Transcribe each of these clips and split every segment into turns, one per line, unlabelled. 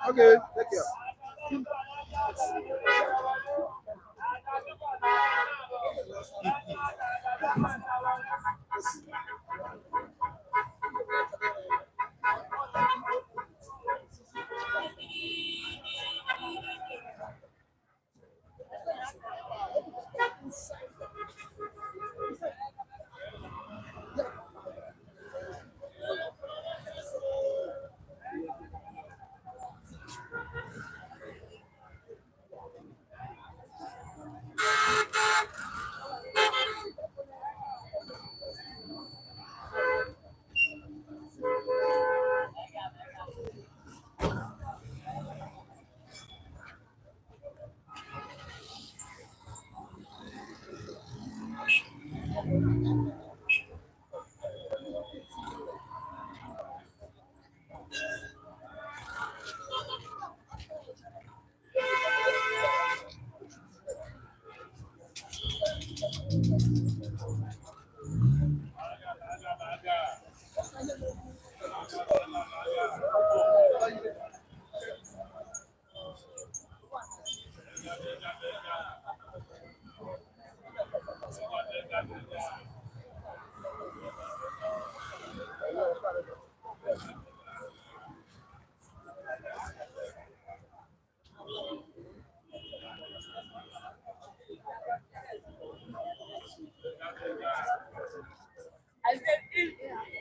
Okay, take care.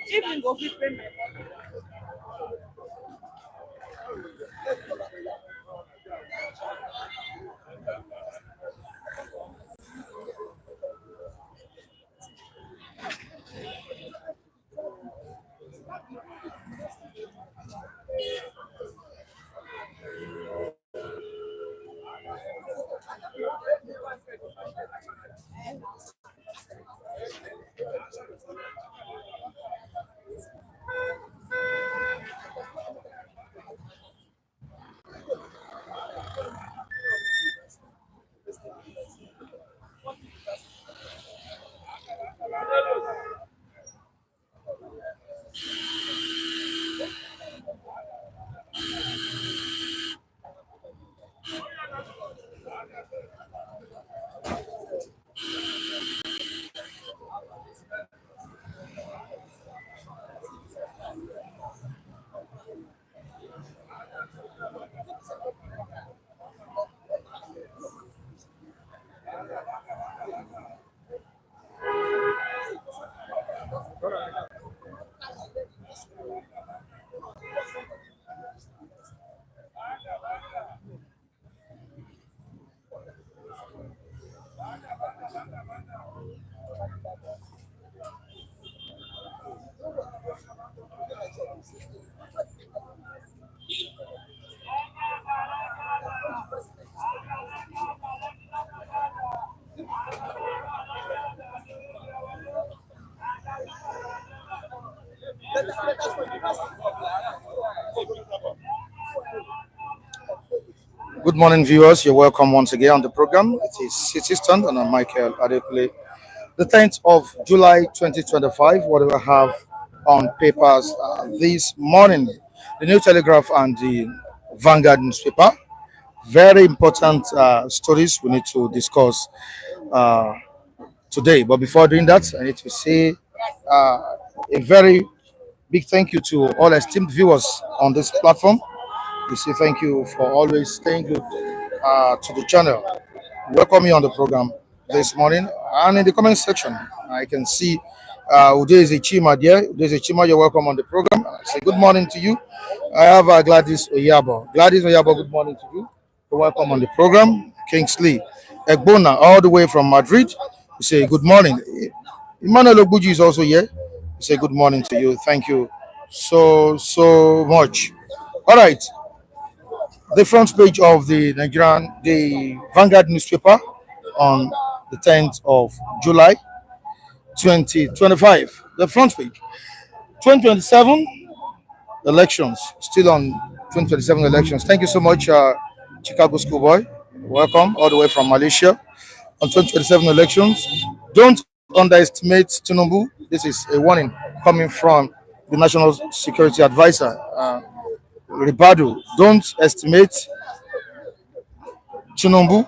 Even go be payment.
Good morning, viewers. You're welcome once again on the program. It is City Stand, and I'm Michael Adekunle. The 10th of July 2025, what do I have on papers this morning? The New Telegraph and the Vanguard newspaper. Very important stories we need to discuss uh, today. But before doing that, I need to say a very big thank you to all esteemed viewers on this platform. We say thank you for always staying good to the channel. Welcome you on the program this morning. And in the comment section, I can see Ude Chima there. Ude Chima, you're welcome on the program. I say good morning to you. I have Gladys Oyabo. Gladys Oyabo, good morning to you. You're welcome on the program. Kingsley Egbona, all the way from Madrid. We say good morning. Emmanuel Obuji is also here. We say good morning to you. Thank you so much. All right. The front page of the Vanguard newspaper on the 10th of July 2025. The front page. 2027 elections. Still on 2027 elections. Thank you so much, Chicago schoolboy. Welcome all the way from Malaysia. On 2027 elections, don't underestimate Tinubu. This is a warning coming from the National Security Advisor, Ribadu. Don't estimate Tinubu.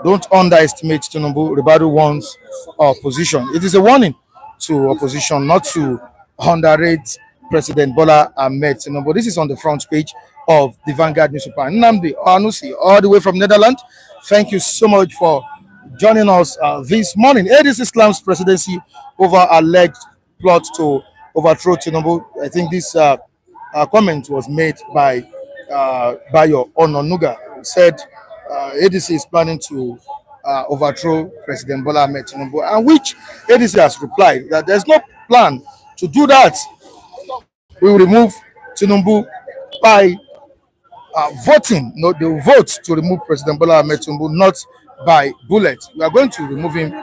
Don't underestimate Tinubu. Ribadu wants opposition. It is a warning to opposition not to underrate President Bola Ahmed Tinubu. This is on the front page of the Vanguard newspaper. Nnamdi Onanuga, all the way from Netherlands. Thank you so much for joining us this morning. It is Islam's presidency over alleged plot to overthrow Tinubu. I think this comment was made by Bayo Onanuga. He said ADC is planning to overthrow President Bola Ahmed Tinubu, and which ADC has replied that there's no plan to do that. We will remove Tinubu by voting. No, they will vote to remove President Bola Ahmed Tinubu, not by bullet. We are going to remove him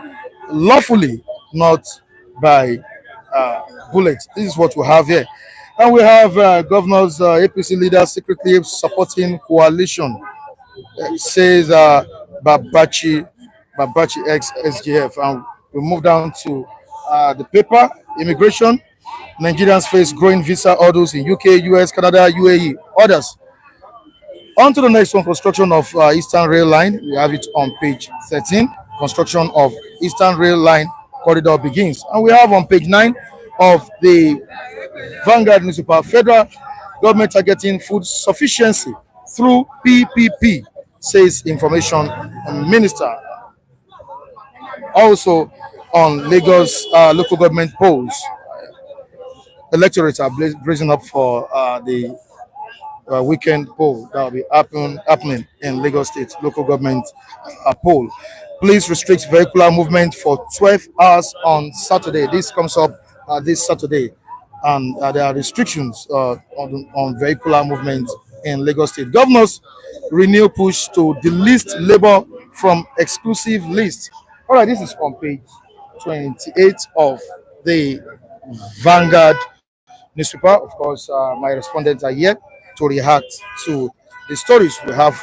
lawfully, not by bullet. This is what we have here. And we have governors, APC leaders secretly supporting coalition. Says Babachi ex SGF. And we move down to the paper. Immigration. Nigerians face growing visa orders in UK, US, Canada, UAE. Others. On to the next one, construction of Eastern Rail Line. We have it on page 13. Construction of Eastern Rail Line corridor begins. And we have on page 9 of the Vanguard newspaper, federal government targeting food sufficiency through PPP, says information minister. Also on Lagos local government polls, electorates are blazing up for the weekend poll that will be happening in Lagos State local government poll. Please restrict vehicular movement for 12 hours on Saturday. This comes up this Saturday, and there are restrictions on vehicular movement in Lagos State. Governors renew push to delist labor from exclusive list. All right, this is on page 28 of the Vanguard newspaper. Of course, my respondents are here to react to the stories we have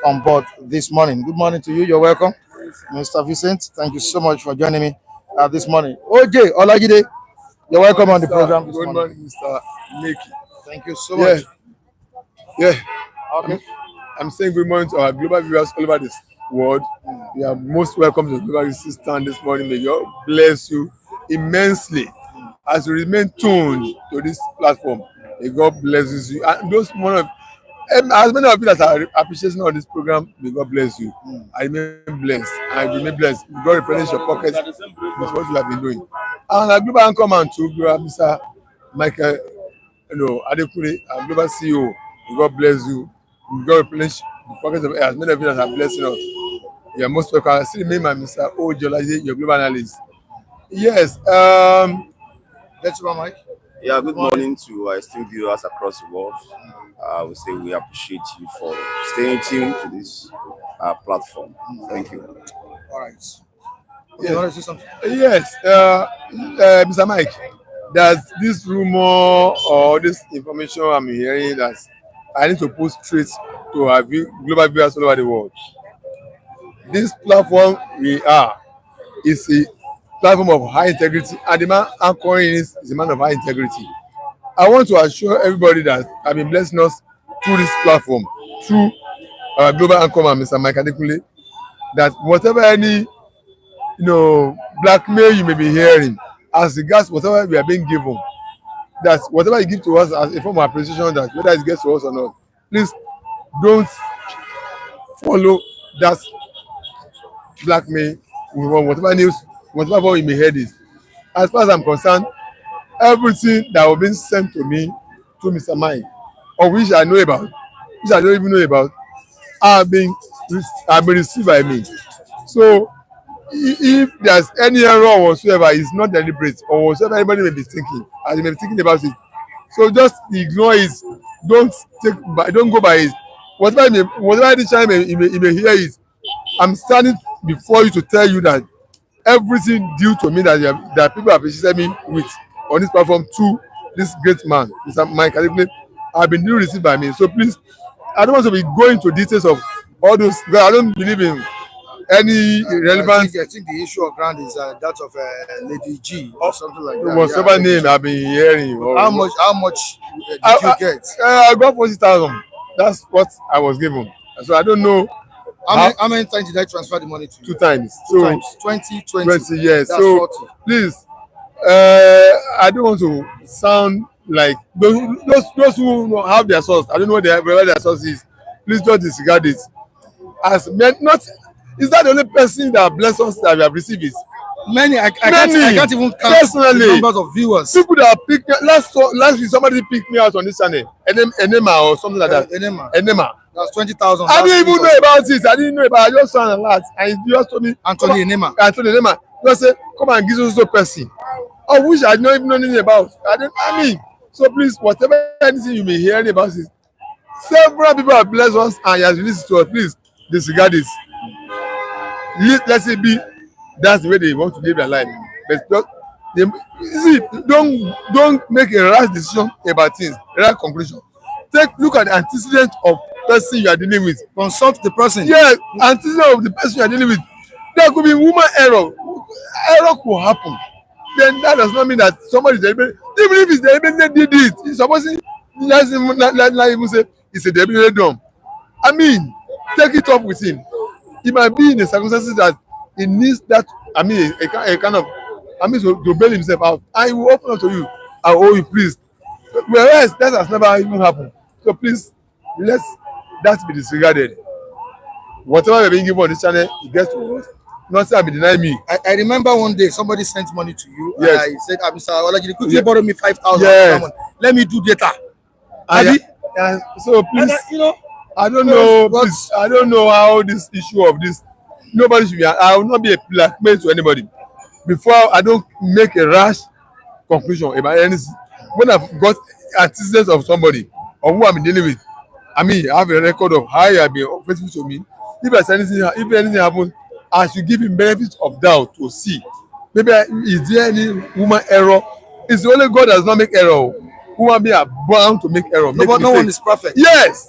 on board this morning. Good morning to you. You're welcome, Mr. Vincent. Thank you so much for joining me this morning. OJ Olajide, you're welcome on the program.
Good morning, Mr. Mickey.
Thank you so much.
Yeah.
Okay.
I'm saying good morning to our global viewers all over this world. You are most welcome to the global stand this morning. May God bless you immensely as you remain tuned to this platform. May God bless you. And those one of as many of you that are appreciating on this program, may God bless you. I remain blessed. I remain blessed. God replenish your pockets with what you have been doing. And our global anchor man too, Mr. Michael, Adekule, our global CEO. May God bless you. May God replenish the pockets of as many of you that are blessing us. You are most welcome. I still remain my Mr. Bolaji, your global analyst. Yes.
Let's run, Mike.
Yeah, good morning to our esteemed viewers across the world. We say we appreciate you for staying tuned to this platform. Thank you.
All right. Okay, you want to say something?
Yes, Mr. Mike, there's this rumor or this information I'm hearing that I need to post straight to our global viewers all over the world. This platform we are is a platform of high integrity, and the man anchoring is a man of high integrity. I want to assure everybody that I've been blessing us through this platform, through our global anchor man, Mr. Mike Adekule, that whatever any blackmail you may be hearing, as regards whatever we are being given, that whatever you give to us as a form of appreciation, that whether it gets to us or not, please don't follow That's blackmail. Whatever news, whatever in my head is. As far as I'm concerned, everything that was being sent to me through Mr. Mike, or which I know about, which I don't even know about, have been received by me. So if there's any error whatsoever, it's not deliberate or whatsoever anybody may be thinking, as you may be thinking about it. So just ignore it. Don't go by it. Whatever the time you may hear it, I'm standing before you to tell you that everything due to me that people appreciate me with on this platform to this great man, Mr. Mike Adekunle, have been duly received by me. So please, I don't want to be going to details of all those, because I don't believe in any relevant.
I think the issue of ground is that of Lady G or something like that.
Whatever name I've been hearing.
How much did you get?
I got 40,000. That's what I was given. So I don't know.
How many times did I transfer the money to you?
2 times.
Two times. 20.
20 years.
That's
so
40.
Please, I don't want to sound like those who have their source. I don't know where their source is. Please don't disregard it. As not, is that the only person that bless us that we have received it?
Many. I can't even count
personally
the numbers of viewers.
People that pick last week somebody picked me out on this channel. Enema or something like that. Enema.
That's 20,000.
I didn't even know about it. I didn't know about it. I just saw an alert. And you just told me
Anthony Enema.
Just say, come and give us a person. I wish I don't even know anything about. I mean, so please, whatever anything you may hear about it, several people have blessed us and has released to us. Please disregard this. Let's say that's the way they want to live their life. But don't make a rash decision about things, a rash conclusion. Look at the antecedent of person you are dealing with.
Consult the person.
Yes, antecedent of the person you are dealing with. There could be human error. Error could happen. Then that does not mean that somebody is deliberate. Even if it's deliberate, did it. It's supposed to not even say it's a deliberate dumb. I mean, take it up with him. He might be in the circumstances that he needs that. I mean, a kind of. I mean, to bail himself out. I will open up to you. I owe you, please. Whereas that has never even happened. So please, let that be disregarded. Whatever you're being given on this channel, it gets to us. Nothing will be denying me.
I remember one day somebody sent money to you.
Yes.
And I said, Mr. Bolaji, could you borrow me 5,000?
Yes.
Let me do data.
So please, I don't know. Please, I don't know how this issue of this. Nobody should be. I will not be a blackmail to anybody. Before I don't make a rash conclusion about anything. When I've got antecedents of somebody or who I'm dealing with, I mean, I have a record of how he has been faithful to me. If anything happens, I should give him benefit of doubt to see. Maybe is there any human error? It's the only God that does not make error. Human beings are bound to make error.
No, but no one is perfect.
Yes,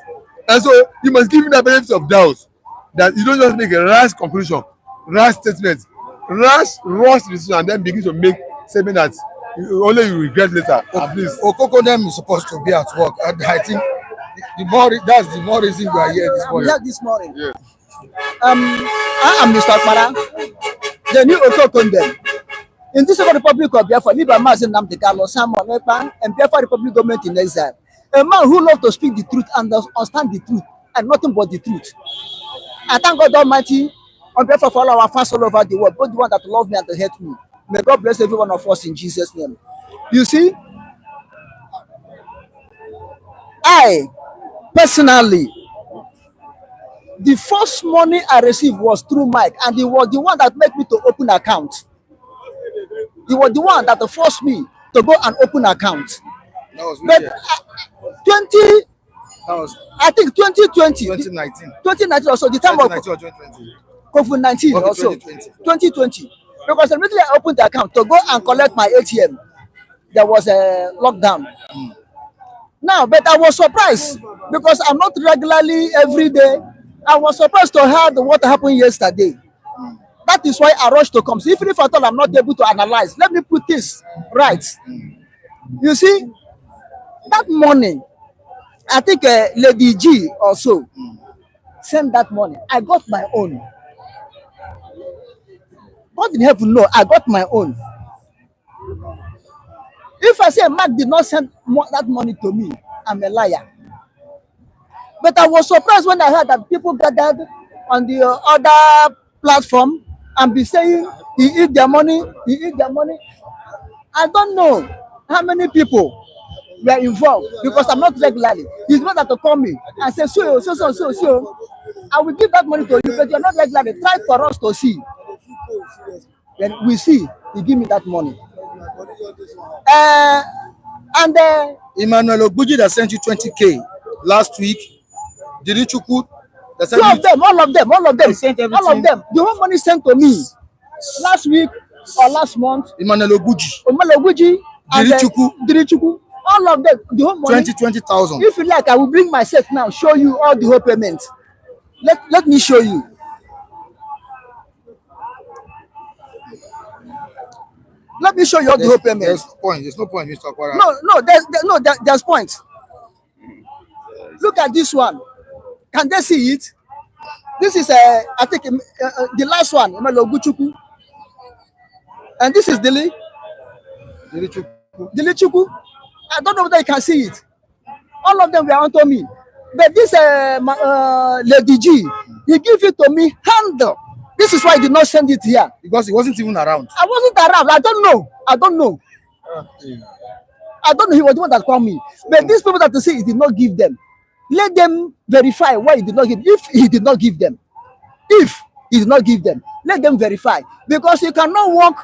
and so you must give him that benefit of doubt that you don't just make a rash conclusion, rash statement, rush decision, and then begin to make statement that only you regret later. Please.
Okoko them is supposed to be at work, and I think that's the more reason we are here this morning.
Yeah, this morning.
Yeah.
I am Mr. Akpara, the new Okoko them. In this Republic of Biafra, Liba Mazin Nnamdi Kanu, Simon Ekpa, and Biafra Republic government in exile. A man who loves to speak the truth and understand the truth and nothing but the truth. I thank God Almighty on behalf of all our fans all over the world, both the one that love me and that hate me. May God bless every one of us in Jesus' name. You see, I personally, the first money I received was through Mike, and he was the one that made me to open account. He was the one that forced me to go and open account.
That was
But 2019. 2019 also, the time of
2020.
COVID-19
Okay,
also,
2020.
2020. Because immediately I opened the account to go and collect my ATM, there was a lockdown. Now, but I was surprised because I'm not regularly every day. I was surprised to hear what happened yesterday. That is why I rushed to come. So even if I thought I'm not able to analyze, let me put this right. You see, that morning, I think Lady G also sent that money. I got my own. God in heaven, no, I got my own. If I say Mark did not send that money to me, I'm a liar. But I was surprised when I heard that people gathered on the other platform and be saying he eat their money, he eat their money. I don't know how many people were involved because I'm not regularly. It's better to call me and say, so. I will give that money to you, but you're not regularly. Try for us to see. Then we see, he give me that money. And
Emmanuel Ogbuji that sent you 20K last week. Did you chukwu?
all of them, all of them.
All of them.
The whole money sent to me last week or last month.
Emmanuel Ogbuji.
And Dirichukwu. All of them, the whole money.
20,000.
If you like, I will bring myself now, show you all the whole payment. Let me show you. Let me show you all the whole payment.
There's no point, Mr. Akwara.
There's point. Look at this one. Can they see it? This is I think the last one, Emaloguchuku. And this is Dilichukwu. I don't know whether you can see it. All of them were onto me. But this Lady G, he gave it to me handle. This is why he did not send it here.
Because he wasn't even around.
I wasn't around. I don't know. I don't know. He was the one that called me. But these people that you see, he did not give them. Let them verify why he did not give. If he did not give them, let them verify. Because you cannot work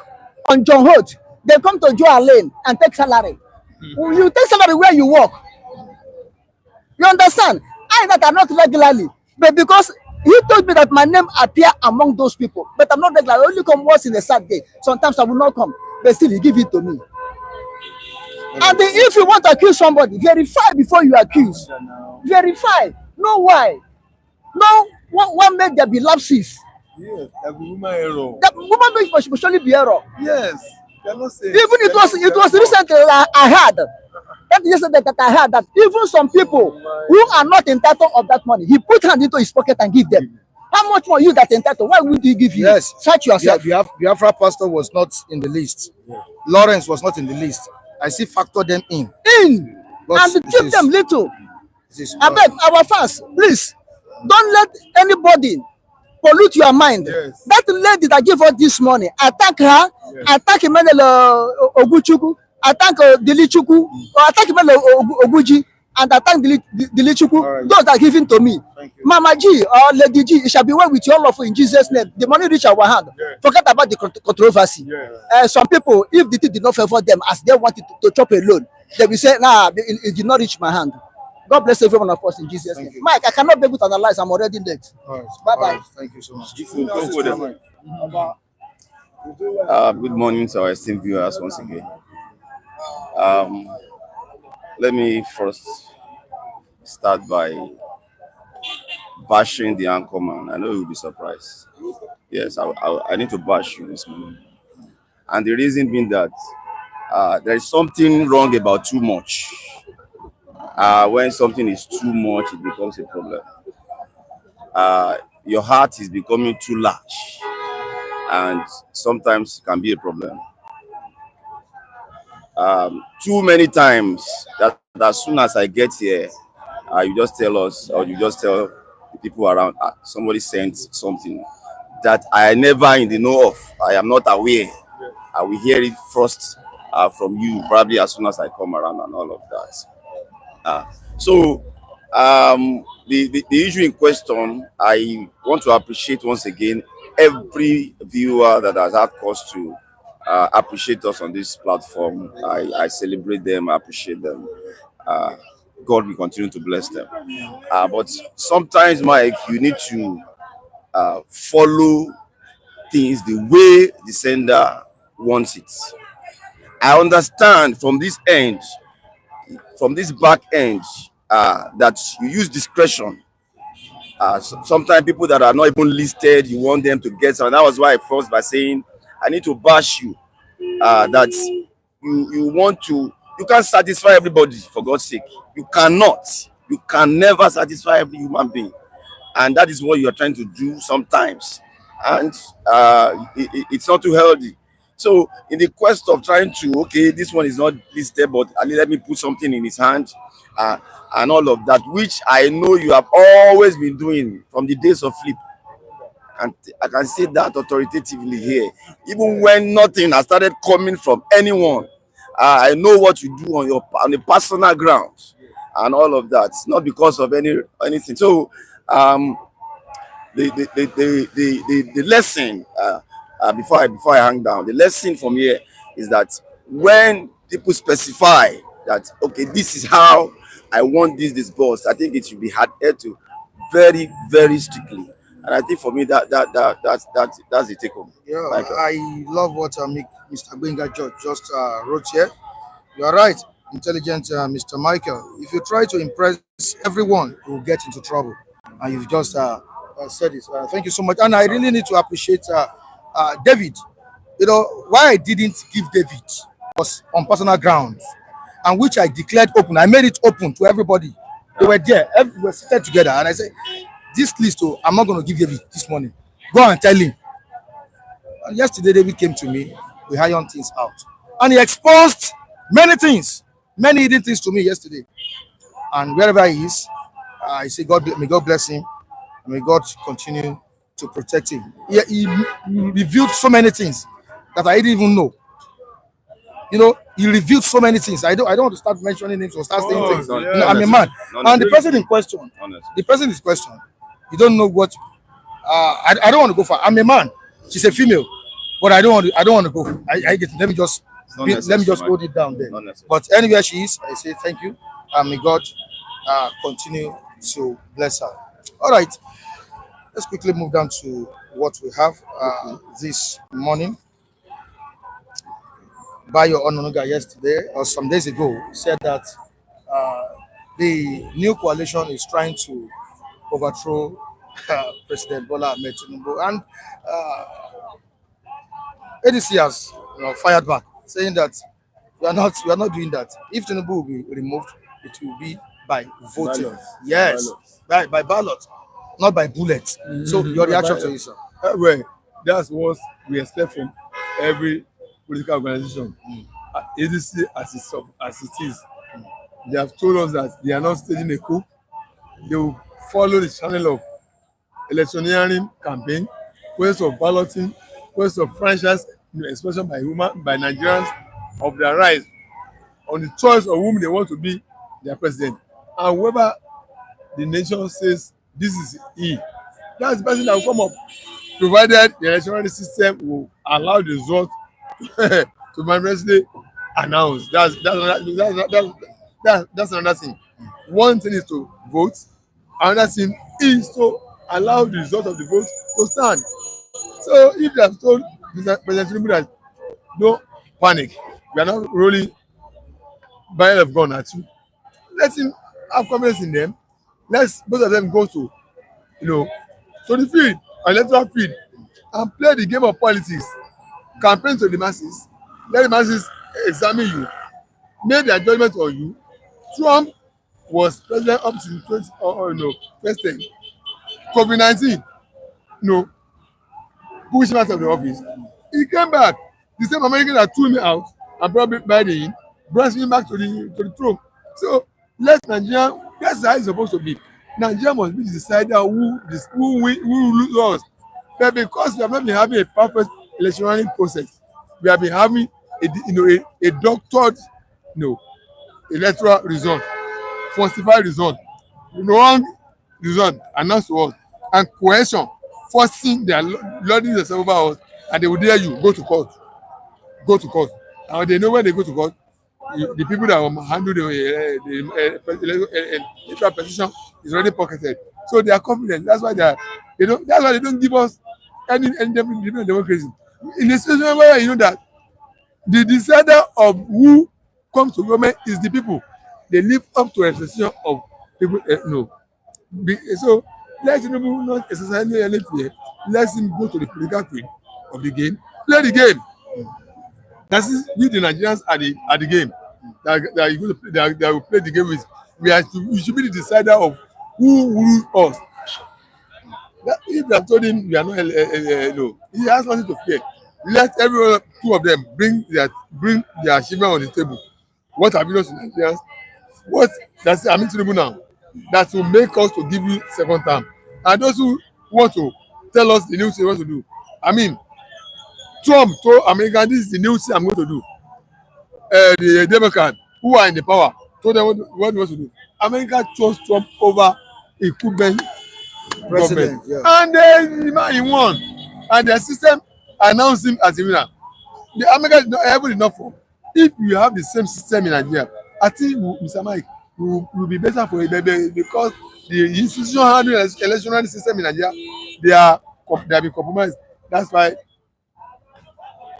on John Holt. They come to Joe Lane and take salary. You take salary where you work. You understand? I that are not regularly, but because he told me that my name appear among those people, but I'm not regular. I only come once in a Saturday. Sometimes I will not come, but still he give it to me. And then if you want to accuse somebody, verify before you accuse. Verify. Know why. No, what made there be lapses?
Yes, that woman error.
That woman must surely be error.
Yes, cannot say.
Even it was recently I heard. That yesterday that I heard that even some people who are not entitled of that money, he put hand into his pocket and give them. How much more you that entitled? Why would he give you?
Yes.
Search yourself.
Biafra pastor was not in the list. Yeah. Lawrence was not in the list. I see factor them in.
But and keep them little. I beg our fans, please don't let anybody pollute your mind. Yes. That lady that gave us this money, attack her, attack Emmanuel Oguchukwu, attack Dilichukwu, or attack Emmanuel Oguji, and attack Dilichukwu. Right. Those that are given to me. Mama G or Lady G, it shall be well with your love in Jesus' name. The money reach our hand. Yeah. Forget about the controversy. Yeah. Some people, if the thing did not favor them as they wanted to chop a loan, they will say, nah, it did not reach my hand. God bless everyone of us in Jesus' name. Mike, I cannot be able to analyze. I'm already late.
Right.
Bye-bye.
Right. Thank you so much.
Good morning to our esteemed viewers once again. Let me first start by bashing the anchorman. I know you'll be surprised. Yes, I need to bash you this morning. And the reason being that there is something wrong about too much. When something is too much, it becomes a problem. Your heart is becoming too large, and sometimes it can be a problem. Too many times that as soon as I get here, you just tell us, or you just tell the people around, somebody sent something that I never in the know of. I am not aware. I will hear it first from you, probably as soon as I come around and all of that. So the issue in question, I want to appreciate once again every viewer that has had cause to appreciate us on this platform. I celebrate them, I appreciate them. God will continue to bless them. But sometimes, Mike, you need to follow things the way the sender wants it. I understand from this end, from this back end, that you use discretion. Sometimes people that are not even listed, you want them to get some. That was why I first by saying I need to bash you. That you want to, you can't satisfy everybody, for God's sake. You cannot. You can never satisfy every human being. And that is what you are trying to do sometimes. And it's not too healthy. So in the quest of trying to, okay, this one is not listed, but let me put something in his hand, and all of that, which I know you have always been doing from the days of Flip. I can say that authoritatively here. Even when nothing has started coming from anyone, I know what you do on the personal grounds and all of that. It's not because of anything. So the lesson before I hang down, the lesson from here is that when people specify that, okay, this is how I want this disbursed, I think it should be adhered to very, very strictly. And I think for me that's the take home.
Yeah, I love what Mr. Benga George just wrote here. You are right, intelligent Mr. Michael. If you try to impress everyone, you will get into trouble. And you've just said it. Thank you so much. And I really need to appreciate David. You know, why I didn't give David was on personal grounds, and which I declared open. I made it open to everybody. They were there. We were seated together. And I said, this list, I'm not going to give David this morning. Go and tell him. And yesterday, David came to me. We ironed things out. And he exposed many things, many hidden things to me yesterday. And wherever he is, I say, may God bless him. May God continue to protect him. He revealed so many things that I didn't even know. You know, he revealed so many things. I don't want to start mentioning names or start saying things. I'm a man. And the person in question, you don't know what. I don't want to go for. I'm a man. She's a female, but I don't want to go. I get. Let me just hold it down there. But anywhere she is, I say thank you, and may God continue to bless her. All right, let's quickly move down to what we have this morning. Bayo Onanuga yesterday or some days ago said that the new coalition is trying to overthrow President Tinubu, and ADC has fired back, saying that we are not doing that. If Tinubu will be removed, it will be by voting.
Ballot.
Yes, by ballot, not by bullet. So your reaction to this, sir?
Well, that's what we expect from every political organization. ADC as it is, they have told us that they are not staging a coup. They will follow the channel of electioneering campaign, ways of balloting, ways of franchise, expression by Nigerians of their rights on the choice of whom they want to be their president. And whoever the nation says this is he, that's the person that will come up, provided the electoral system will allow the result to manifestly announce. That's another thing. One thing is to vote, another thing is to allow the result of the vote to stand. So if they have told President Tinubu that don't panic, we are not rolling barrel of gun at you, let him have confidence in them. Let's both of them go to the field, electoral field, and play the game of politics. Campaign to the masses. Let the masses examine you, make their judgment on you. Trump was president up to first term. COVID-19, push him out of the office. He came back. The same American that threw me out and brought Biden in, brought him back to the throne. So let Nigeria, that's how it's supposed to be. Nigeria must be the decider who lost. But because we have not been having a perfect electoral process, we have been having a doctored electoral result, falsified result, wrong result announced to us, and coercion, forcing their lording themselves over us, and they will dare you go to court. And they know when they go to court, the people that will handle the electoral petition is already pocketed. So they are confident. That's why they don't give us any democracy. In a situation where you know that the decider of who comes to government is the people, they live up to a decision of people. So let Tinubu not exercise any fear. Let him go to the political field of the game, play the game. That is, we the Nigerians are the game. That will play the game with. We should be the decider of who rule us. If you have told him we are not, he has nothing to fear. Let every two of them bring their achievement on the table. What have you done to Nigerians? What that's Tinubu now? That will make us to give you second term. And those who want to tell us the new thing he wants to do. I mean, Trump told America, this is the new thing I'm going to do. The Democrats who are in the power told them what he wants to do. America chose Trump over incumbent government.
Yeah.
And then the man he won. And the system announced him as the winner. The America is not able enough for. If you have the same system in Nigeria, I think Mr. Mike will be better for it because the institution handling electoral system in Nigeria, they have been compromised. That's why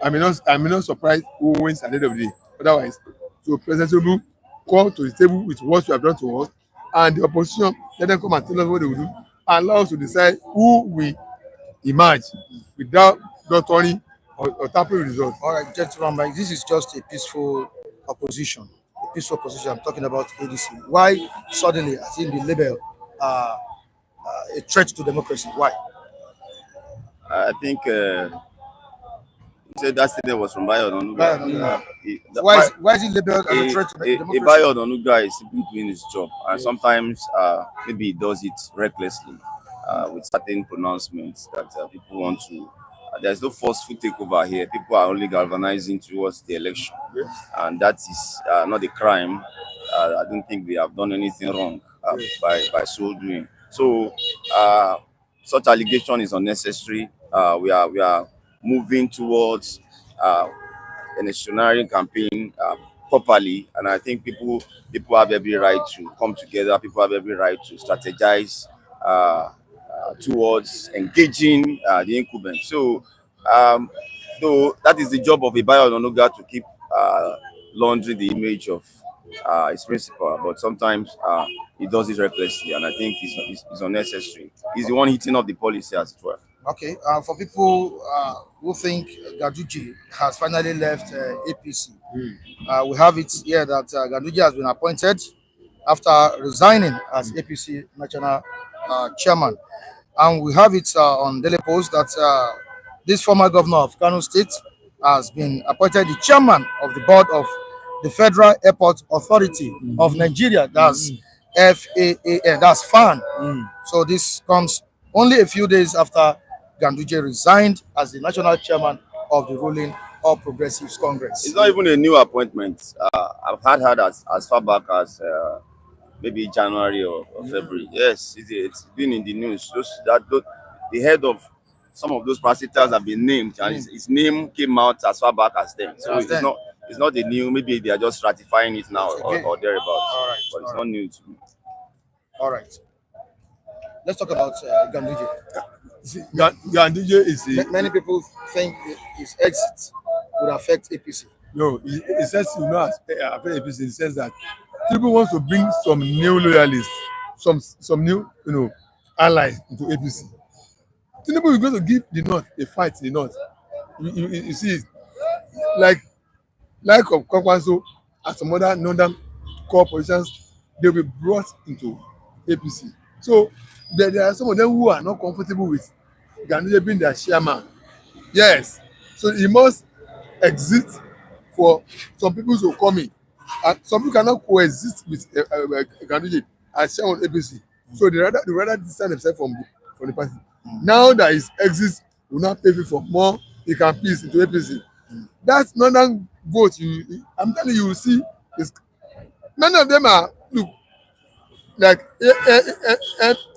I'm not surprised who wins at the end of the day. Otherwise, so President Tinubu come to the table with what you have done to us, and the opposition let them come and tell us what they will do, and allow us to decide who will emerge without doctoring or tampering with results.
All right, gentlemen, this is just a peaceful opposition. A peaceful opposition. I'm talking about ADC. Why suddenly has it been labeled a threat to democracy? Why?
I think said that statement was from Bayo Onanuga.
Why is it labeled as a threat to democracy?
Bayo Onanuga is simply doing his job, and sometimes maybe he does it recklessly with certain pronouncements that people want to. There's no forceful takeover here. People are only galvanizing towards the election, and that is not a crime. I don't think they have done anything wrong by so doing. So such allegation is unnecessary. We are moving towards an electioneering campaign properly, and I think people have every right to come together. People have every right to strategize towards engaging the incumbent. So, though that is the job of a Bayo Onanuga to keep laundering the image of his principal, but sometimes he does it recklessly, and I think it's unnecessary. He's the one hitting up the policy as it were.
Okay, for people who think Ganduje has finally left APC, we have it here that Ganduje has been appointed after resigning as APC national chairman. And we have it on Daily Post that this former governor of Kano State has been appointed the chairman of the board of the Federal Airport Authority of Nigeria. That's FAAN, that's FAN. So this comes only a few days after Ganduje resigned as the national chairman of the ruling All Progressives Congress.
It's not even a new appointment. I've had her as far back as maybe January or February. Yes, it's been in the news. The head of some of those prosecutors have been named, and his name came out as far back as then. So it's not a new. Maybe they are just ratifying it now or thereabouts.
All right,
but it's not new to me.
All right. Let's talk about Ganduje.
Ganduje is
many people think his exit would affect APC.
No, he says he will not affect APC in the sense that people want to bring some new loyalists, some new allies into APC. Tinubu is going to give the North a fight in the North. You see, like of Kwakwanso and some other northern core politicians, they will be brought into APC. So there are some of them who are not comfortable with Ganduje being their chairman. Yes, so he must exit for some people to come in. And some people cannot coexist with Ganduje as chairman of APC. So they rather distance themselves from the party. Now that his exit will not pay for more, he can piece into APC. That's northern vote. I'm telling you, will see, many of them are like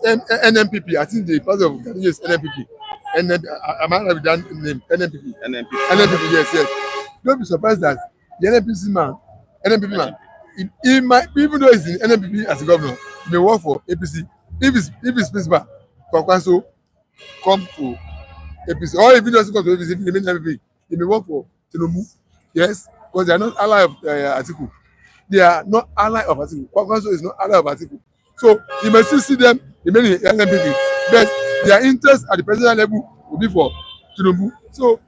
NMPP. I think the party of Ganduje is NMPP. I might have done the name NMPP. NMPP, yes. Don't be surprised that the NMPP man, he might, even though he's in NMPP as a governor, he may work for APC. If his principal, Kwakwanso, come to APC, or if he doesn't come to APC, if he remains NMPP, he may work for Tinubu. Yes, because they are not ally of Atiku. They are not ally of Atiku. Kwakwanso is not ally of Atiku. So you may still see them remaining in NMPP, but their interest at the presidential level will be for Tinubu. So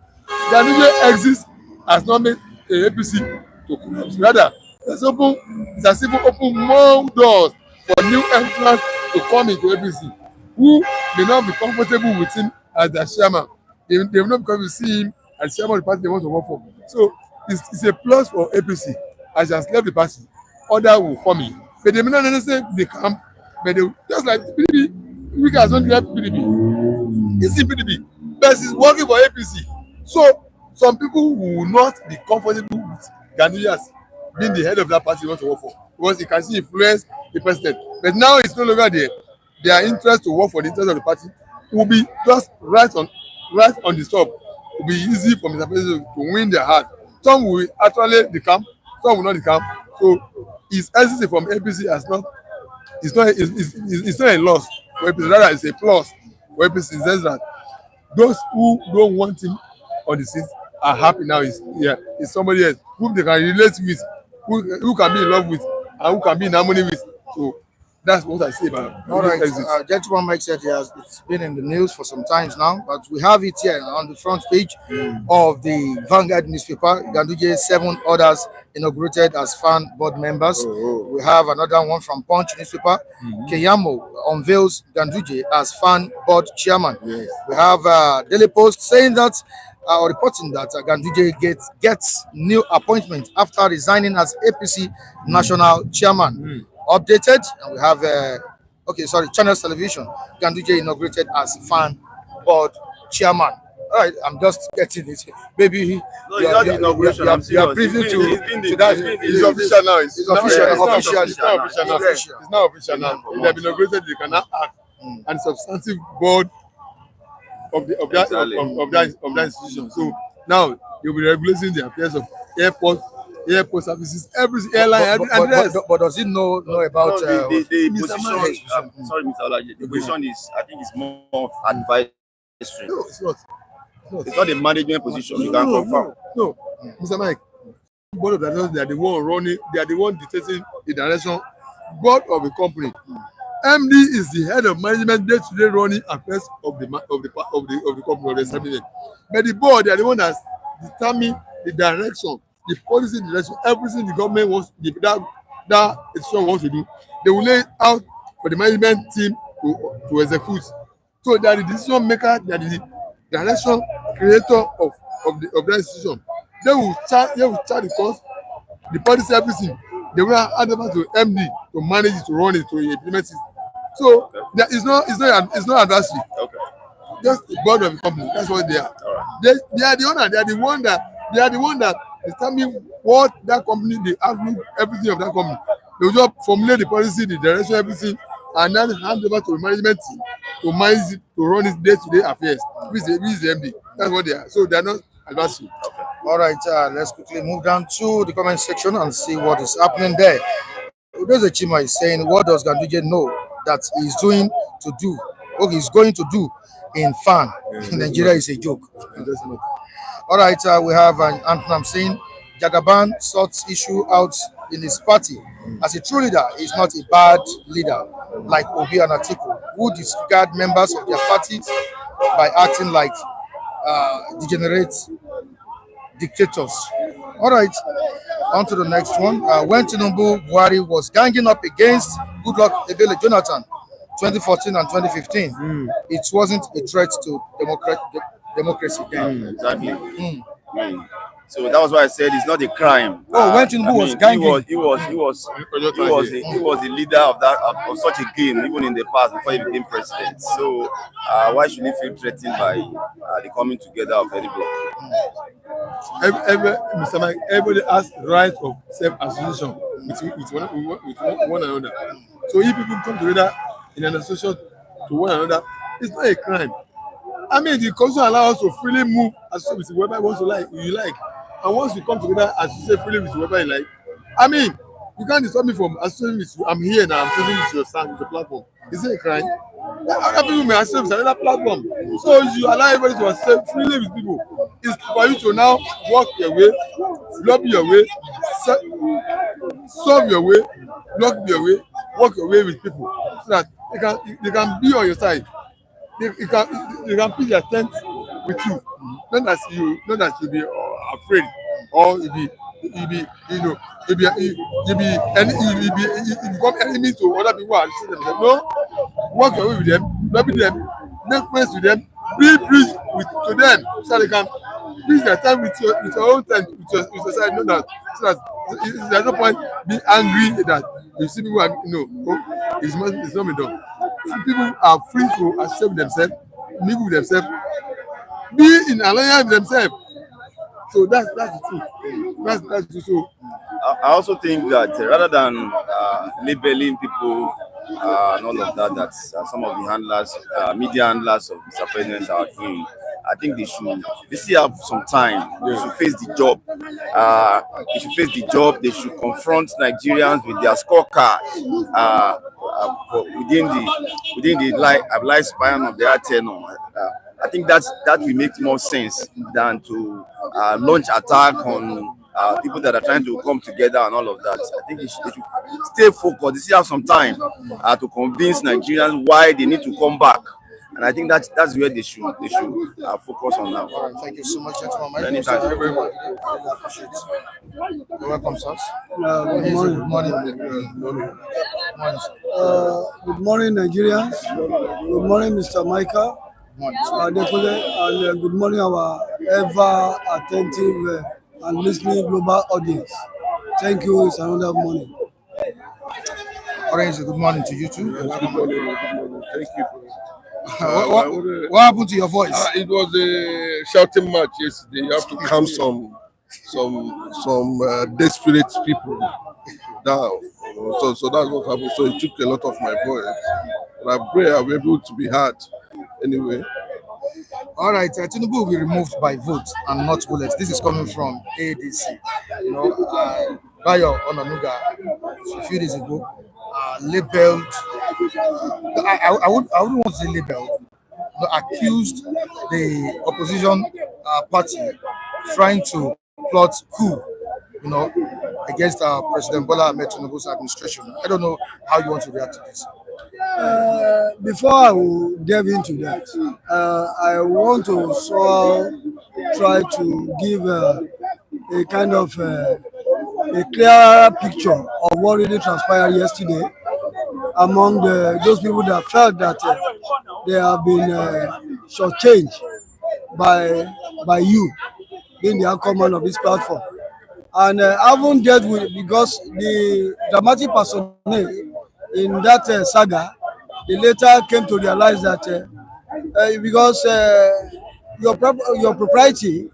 Ganduje exists as not made a APC to collapse. Rather, it's as if open more doors for new entrants to come into APC who may not be comfortable with him as their chairman. They will not be comfortable to see him as chairman of the party they want to work for. So it's a plus for APC as he has left the party. Others will come in. But they may not necessarily come, but they will, just like PDP, we guys don't left PDP. It's in PDP, but he's working for APC. So some people will not be comfortable with Ganduje as being the head of that party he wants to work for, because he can see influence the president. But now it's no longer there. Their interest to work for the interest of the party will be just right on the top. It will be easy for Mr. President to win their heart. Some will actually decamp, some will not decamp. So his exit from APC has not, it's not a loss for APC, rather it's a plus for APC. It says that those who don't want him on the seat are happy now. It's somebody else who they can relate with, who can be in love with, and who can be in harmony with. So that's what I say about
All right, gentleman Mike said it's been in the news for some times now, but we have it here on the front page of the Vanguard newspaper. Ganduje, 7 others inaugurated as fan board members. We have another one from Punch newspaper. Keyamo unveils Ganduje as fan board chairman. We have Daily Post saying that, or reporting that Ganduje gets new appointment after resigning as APC national chairman. Updated, and we have Channels Television. Ganduje inaugurated as fan board chairman. All right, I'm just getting it. Maybe
no, it's not the inauguration.
You are privy to that.
It's official now. It's official.
It's
not official now. It's not official now. If they have inaugurated, they cannot act, and substantive board of that institution. So now you'll be regulating the affairs of airport services, every airline,
but does he know about
the position? Sorry, Mr. Bolaji. The position is, I think, it's more of advisory.
No, it's not.
It's not a management position. You can confirm.
No, Mr. Mike. Board of directors, they are the one running. They are the one dictating the direction. Board of a company. MD is the head of management, day-to-day running affairs of the company or the establishment. But the board, they are the one that determine the direction, the policy direction, everything the government wants, that institution wants to do. They will lay it out for the management team to execute. So they are the decision maker, they are the direction creator of that institution. They will charge the cost, the policy, everything. They will hand over to MD to manage it, to run it, to implement it. So it's not advisory.
Okay.
Just the board of the company. That's what they are. Right. They are the owner. They are the one that determine what that company, the outlook, everything of that company. They will just formulate the policy, the direction, everything, and then hand over to the management team to manage it, to run its day-to-day affairs. Which is the MD. That's what they are. So they are not advisory.
All right, let's quickly move down to the comment section and see what is happening there. There's a Chima is saying, what does Ganduje know that he's going to do in FAN? Nigeria is a joke. All right, we have an anthem saying, Jagaban sorts issue out in his party. As a true leader, he's not a bad leader like Obi and Atiku, who disregard members of their parties by acting like degenerate dictators. All right, on to the next one. When Tinubu Buhari was ganging up against Goodluck Ebele Jonathan 2014 and 2015, it wasn't a threat to democracy then.
Exactly. So that was why I said it's not a crime.
When Tinubu was ganging,
he was the leader of such a game even in the past before he became president. So why should he feel threatened by the coming together of any bloc?
Mr. Mike, everybody has the right of self-association with one another. So if people come together in an association to one another, it's not a crime. I mean, the constitution allows us to freely move associate with whoever you like. And once you come together associate freely with whoever you like, I mean, you can't stop me from associating with you. I'm here now, I'm associating with your stand, with the platform. Is it a crime? Other people may associate with another platform. So you allow everybody to associate freely with people. It's for you to now walk your way, lobby your way, solve your way, lock your way, walk your way with people, so that they can be on your side. They can pitch their tent with you. Not that you be afraid, or you become enemy to other people and see them. No, work your way with them, lobby them, make friends with them, build bridge to them, so they can pitch their time with your own tent, with your side. So that there's no point being angry that you see people it's not been done. People are free to accept themselves. mingle with themselves, be in alliance with themselves. So that's the truth. That's the truth.
I also think that rather than labeling people and all of that, that some of the handlers, media handlers of Mr. President are doing, I think they still have some time. They should face the job. They should face the job. They should confront Nigerians with their scorecard within the lifespan of their tenure. I think that will make more sense than to launch attack on people that are trying to come together and all of that. I think they should stay focused. They still have some time to convince Nigerians why they need to come back. And I think that's where they should focus on now.
All right, thank you so much, gentlemen.
Anytime.
I really appreciate it. You're welcome, sir.
Good morning.
Good morning.
Good morning, Nigerians. Good morning, Mr. Micah. And good morning, our ever attentive and listening global audience. Thank you. It's another morning.
Orange, good morning to you too.
Good morning. Thank you.
What happened to your voice?
It was a shouting match yesterday. You have to calm some desperate people down. So that's what happened. So it took a lot of my voice. But I pray I'll be able to be heard anyway.
All right, Tinubu will be removed by vote and not bullets. This is coming from ADC. You know, Bayo Onanuga a few days ago labeled. I wouldn't want to say labeled, but accused the opposition party trying to plot coup, you know, against President Tinubu's administration. I don't know how you want to react to this.
Before I will delve into that, I want to try to give a kind of a clearer picture of what really transpired yesterday among those people that felt that they have been shortchanged by you being the outcome of this platform. And I haven't dealt with it because the dramatic personnel in that saga, they later came to realize that because your propriety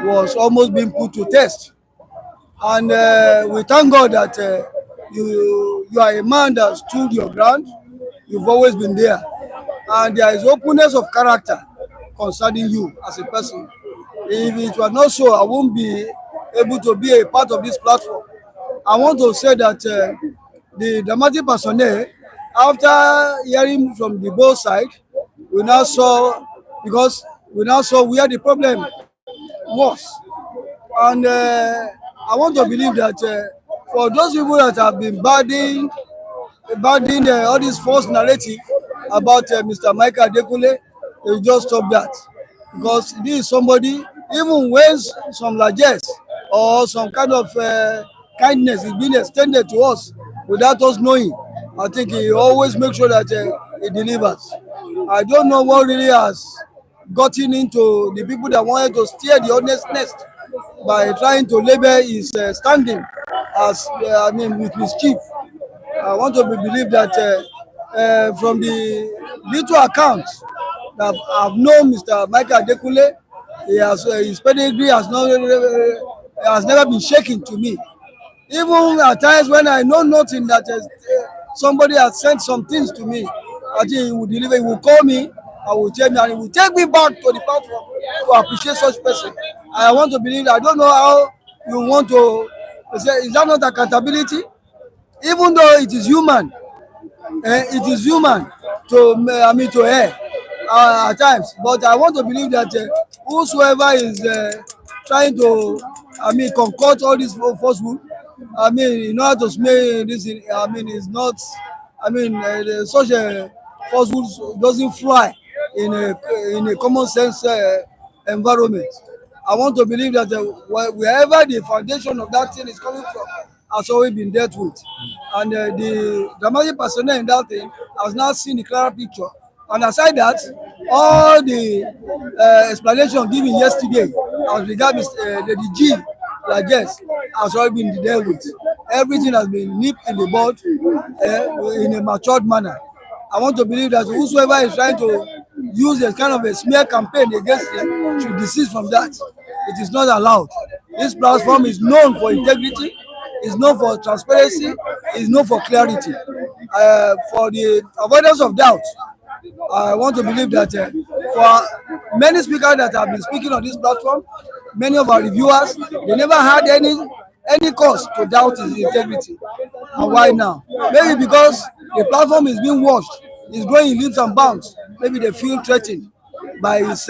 was almost being put to test. And we thank God that you are a man that stood your ground. You've always been there. And there is openness of character concerning you as a person. If it was not so, I won't be able to be a part of this platform. I want to say that the dramatic personnel, after hearing from the both sides, we now saw where the problem was. And I want to believe that for those people that have been burdening all this false narrative about Mr. Michael Adekule, they just stop that. Because this is somebody, even when some largesse or some kind of kindness is being extended to us without us knowing, I think he always makes sure that he delivers. I don't know what really has gotten into the people that wanted to steer the honest nest by trying to label his standing as, with mischief. I want to believe that from the little accounts that I've known Mr. Michael Adekule, his pedigree has never been shaken to me. Even at times when I know nothing that somebody has sent some things to me, I think he will deliver. He will call me, I will tell me, and he will take me back to the platform to appreciate such person. I want to believe. I don't know how you want to say. Is that not accountability? Even though it is human, to err at times. But I want to believe that whosoever is trying to, concoct all this falsehood, in order to smear this, is not, such a falsehood doesn't fly in a common sense environment. I want to believe that wherever the foundation of that thing is coming from has always been dealt with. And the dramatic personnel in that thing has now seen the clearer picture. And aside that, all the explanation given yesterday as regards the G, like yes, has already been dealt with. Everything has been nipped in the bud in a matured manner. I want to believe that whosoever is trying to use a kind of a smear campaign against him should desist from that. It is not allowed. This platform is known for integrity, is known for transparency, is known for clarity. For the avoidance of doubt, I want to believe that for many speakers that have been speaking on this platform, many of our reviewers, they never had any cause to doubt his integrity. And why now? Maybe because the platform is being watched, is going in leaps and bounds. Maybe they feel threatened by his,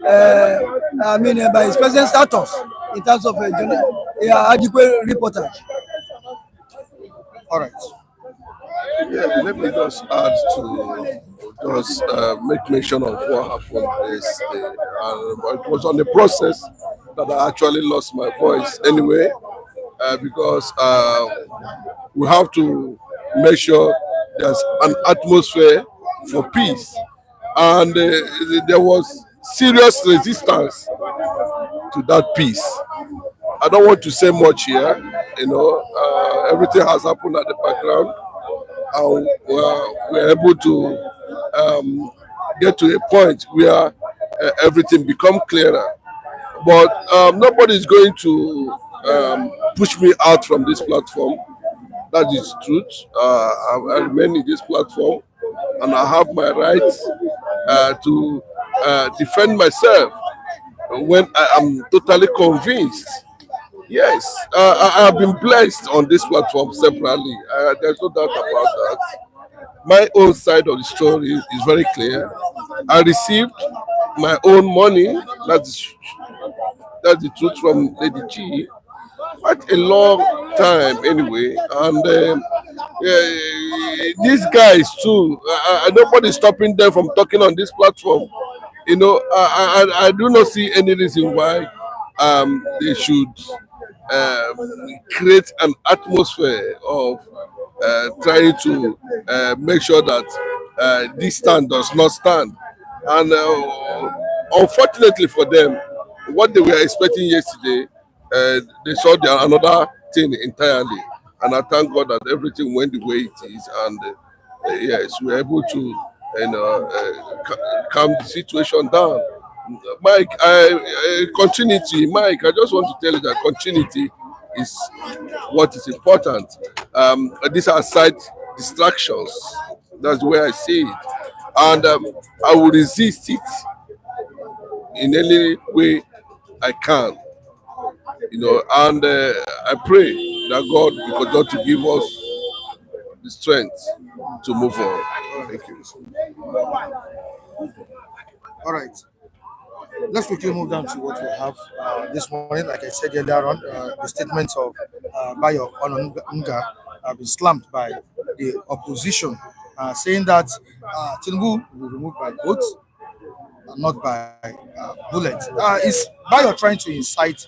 by his present status in terms of adequate reportage.
All right.
Yeah, let me just add to just make mention of what happened this day. It was on the process that I actually lost my voice anyway, because we have to make sure there's an atmosphere for peace. And there was serious resistance to that peace. I don't want to say much here, everything has happened at the background. And we're able to get to a point where everything become clearer. But nobody is going to push me out from this platform. That is truth. I remain in this platform, and I have my rights to defend myself when I am totally convinced. Yes, I have been blessed on this platform separately. There's no doubt about that. My own side of the story is very clear. I received my own money. That's the truth from Lady G. Quite a long time anyway, and these guys too. Nobody's stopping them from talking on this platform. I do not see any reason why they should create an atmosphere of trying to make sure that this stand does not stand. And unfortunately for them, what they were expecting yesterday, they saw another thing entirely. And I thank God that everything went the way it is. And yes, we were able to calm the situation down. Mike, continuity. Mike, I just want to tell you that continuity is what is important. These are side distractions. That's the way I see it. And I will resist it in any way I can. And I pray that God will continue to give us the strength to move on. Thank you.
All right. Let's quickly move down to what we have this morning. Like I said earlier on, the statements of Bayo Onanuga have been slammed by the opposition, saying that Tinubu will be removed by votes and not by bullets. Is Bayo trying to incite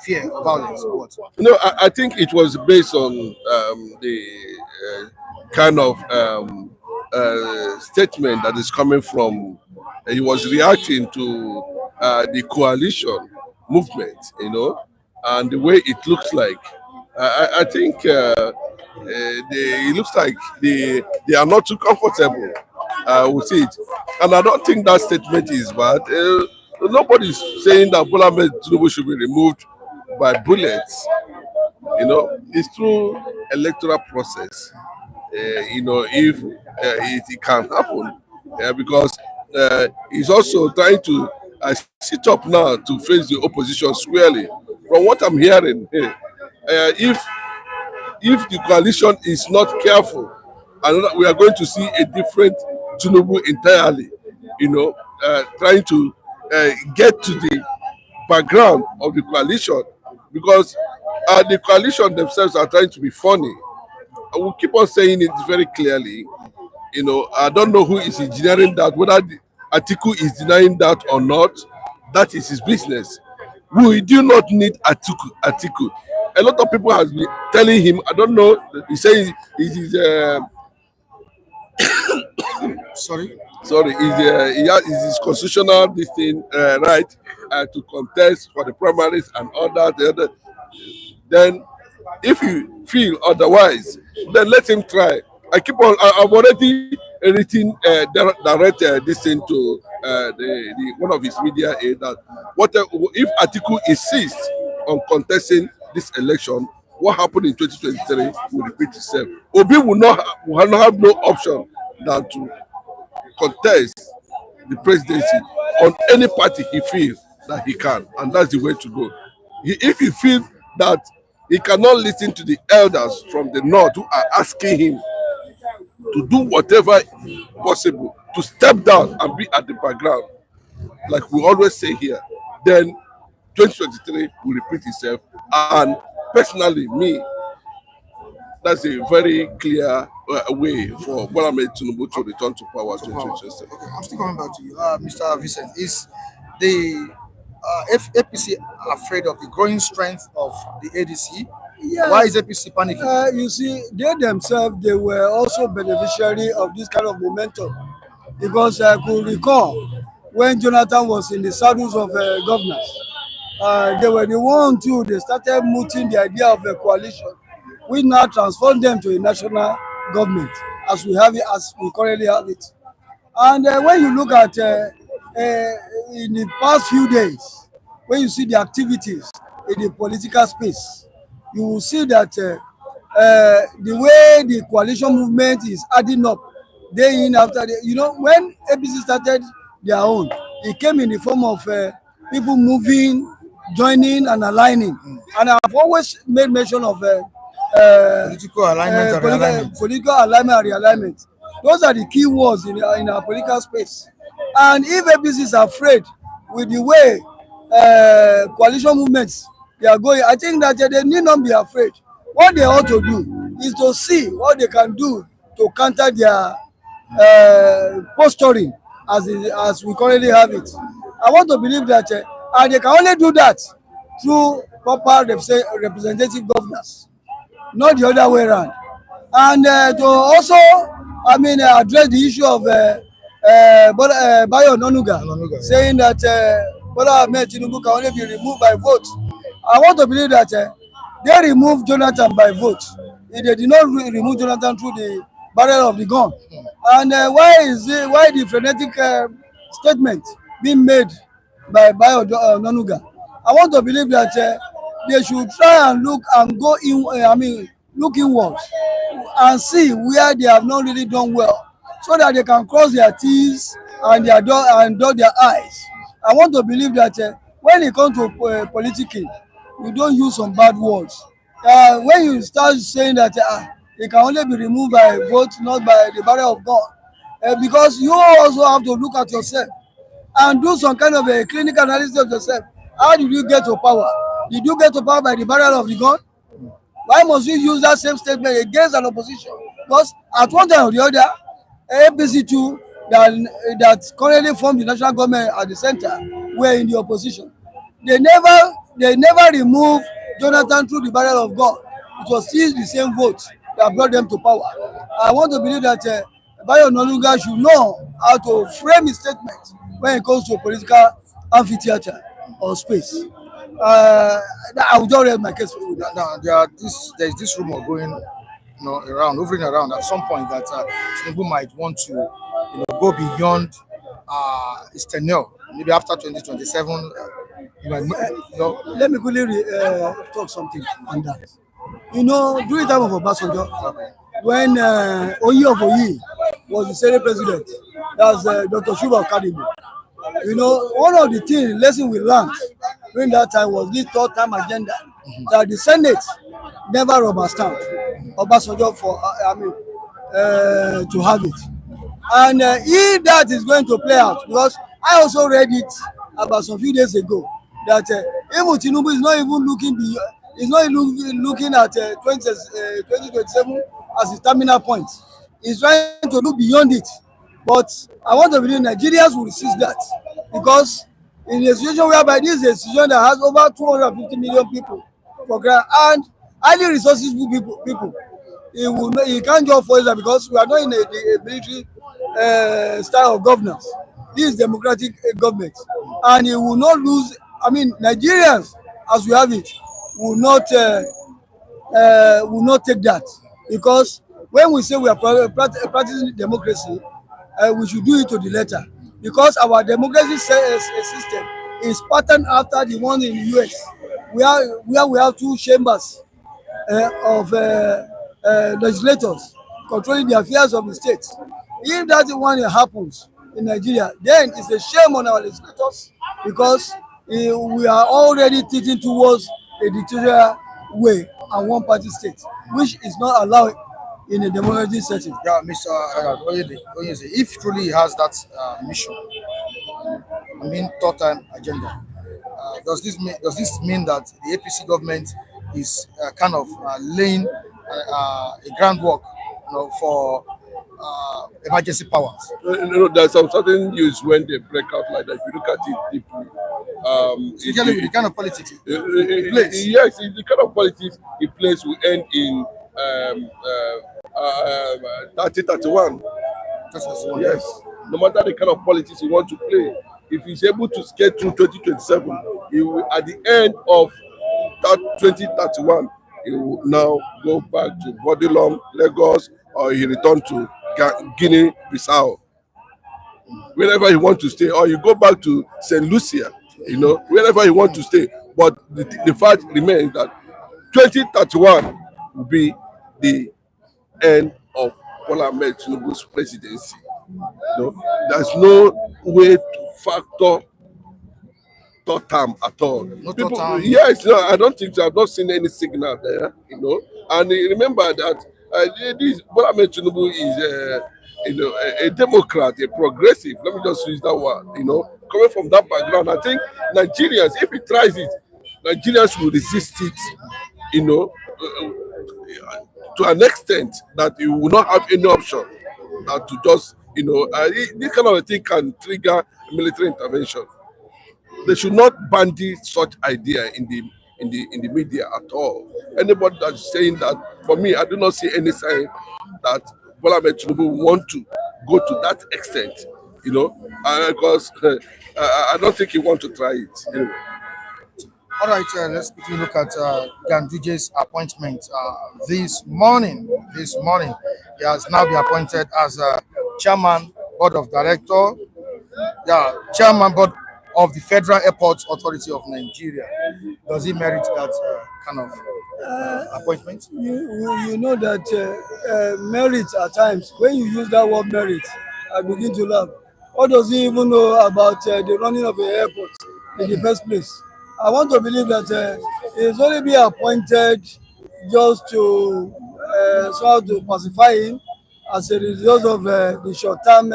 fear of violence or what?
No, I think it was based on the kind of statement that is coming from. He was reacting to the coalition movement, and the way it looks like. I think it looks like they are not too comfortable with it, and I don't think that statement is bad. Nobody's saying that Bola Tinubu should be removed by bullets. It's through electoral process. If it can happen, because he's also trying to sit up now to face the opposition squarely. From what I'm hearing, if the coalition is not careful, and we are going to see a different Tinubu entirely, trying to get to the background of the coalition, because the coalition themselves are trying to be funny. I will keep on saying it very clearly. I don't know who is engineering that, whether the Atiku is denying that or not. That is his business. We do not need Atiku. A lot of people have been telling him, I don't know, he's saying it is is his constitutional this thing right to contest for the primaries and all that. Then if you feel otherwise, then let him try. I've already anything direct this thing to the one of his media aid that what if Atiku insists on contesting this election, what happened in 2023 will repeat itself. Obi will not have no option than to contest the presidency on any party he feels that he can, and that's the way to go. If he feels that he cannot listen to the elders from the north who are asking him to do whatever possible to step down and be at the background, like we always say here, then 2023 will repeat itself. And personally, me, that's a very clear way for Bolaji Tinubu to return to power.
Okay, I'm still coming back to you, Mr. Vincent. Is the APC afraid of the growing strength of the ADC?
Yeah.
Why is APC panicking?
You see, they themselves, they were also beneficiary of this kind of momentum, because I could recall when Jonathan was in the saddles of governors, they were the one too, they started mooting the idea of a coalition. We now transformed them to a national government as we have it, as we currently have it. And when you look at in the past few days, when you see the activities in the political space, you will see that the way the coalition movement is adding up day in after day. You know, when APC started their own, it came in the form of people moving, joining, and aligning. And I've always made mention of
Political alignment and realignment.
Political alignment and realignment. Those are the key words in our political space. And if APC is afraid with the way coalition movements they are going, I think that they need not be afraid. What they ought to do is to see what they can do to counter their posturing as we currently have it. I want to believe that and they can only do that through proper representative governance, not the other way around. And to also, address the issue of Bayo Onanuga saying that Bola Tinubu can only be removed by vote. I want to believe that they removed Jonathan by vote. They did not remove Jonathan through the barrel of the gun. And why the frenetic statement being made by Bayo Onanuga? I want to believe that they should try and look and go in. Look inwards and see where they have not really done well, so that they can cross their T's and dot their I's. I want to believe that when it comes to politicking, you don't use some bad words. When you start saying that it can only be removed by vote, not by the barrel of God, because you also have to look at yourself and do some kind of a clinical analysis of yourself. How did you get to power? Did you get to power by the barrel of the gun? Why must you use that same statement against an opposition? Because at one time or the other, APC too, that currently formed the national government at the center, were in the opposition. They never removed Jonathan through the barrel of God. It was still the same vote that brought them to power. I want to believe that Bayo Onanuga should know how to frame his statement when it comes to political amphitheater or space. I will just read my case for you.
Now there is this rumor going, hovering around at some point that Tinubu might want to, go beyond his tenure, maybe after 2027.
Let me quickly talk something on that. During the time of Obasanjo, when Oyi of Oyi was the Senate president, that's Dr. Shuba Kadibu. One of the things, lesson we learned during that time was this third time agenda, that the Senate never rubber stamped Obasanjo for to have it. And if that is going to play out, because I also read it about some few days ago, that even Tinubu is not even looking at 2027 as his terminal point. He's trying to look beyond it. But I want to believe Nigerians will resist that, because in a situation whereby this is a situation that has over 250 million people for grant and highly resourceful people, he can't just for that, because we are not in a military style of governance. This is democratic government, and he will not lose. Nigerians, as we have it, will not take that, because when we say we are practicing democracy, we should do it to the letter, because our democracy system is patterned after the one in the US, where we have two chambers of legislators controlling the affairs of the states. If that one happens in Nigeria, then it's a shame on our legislators, because we are already tilting towards a dictatorial way and one party state, which is not allowed in a democratic setting.
Yeah, Mr. Oyeze, if truly he has that mission, third time agenda, does this mean that the APC government is kind of laying a groundwork, for emergency powers?
There's some certain news when they break out like that. If you look at it deeply,
especially with the kind of politics it plays.
Yes, the kind of politics it plays will end in 3031. Yes, no matter the kind of politics you want to play, if he's able to skate through 2027, he will, at the end of 2031, he will now go back to Bodilum, Lagos, or he return to Guinea-Bissau, wherever you want to stay, or you go back to St. Lucia, wherever you want to stay. But the fact remains that 2031 will be the end of Bola Ahmed Tinubu's presidency. There's no way to factor third term at all. Yes, no, I don't think so. I've not seen any signal there, And remember that this Bola Ahmed Tinubu is a Democrat, a progressive. Let me just use that word. Coming from that background, I think Nigerians, if he tries it, Nigerians will resist it. To an extent that you will not have any option to just, this kind of a thing can trigger military intervention. They should not bandy such idea in the media at all. Anybody that's saying that, for me, I do not see any sign that Bola Ahmed Tinubu want to go to that extent, because I don't think he want to try it. Anyway.
All right, let's quickly look at Ganduje's appointment this morning. He has now been appointed as chairman, board of director, chairman board of the Federal Airports Authority of Nigeria. Does he merit that kind of appointment?
You know that merit at times, when you use that word merit, I begin to laugh. What does he even know about the running of the airport in the first place? I want to believe that he's only been appointed just to sort of to pacify him as a result of the short-term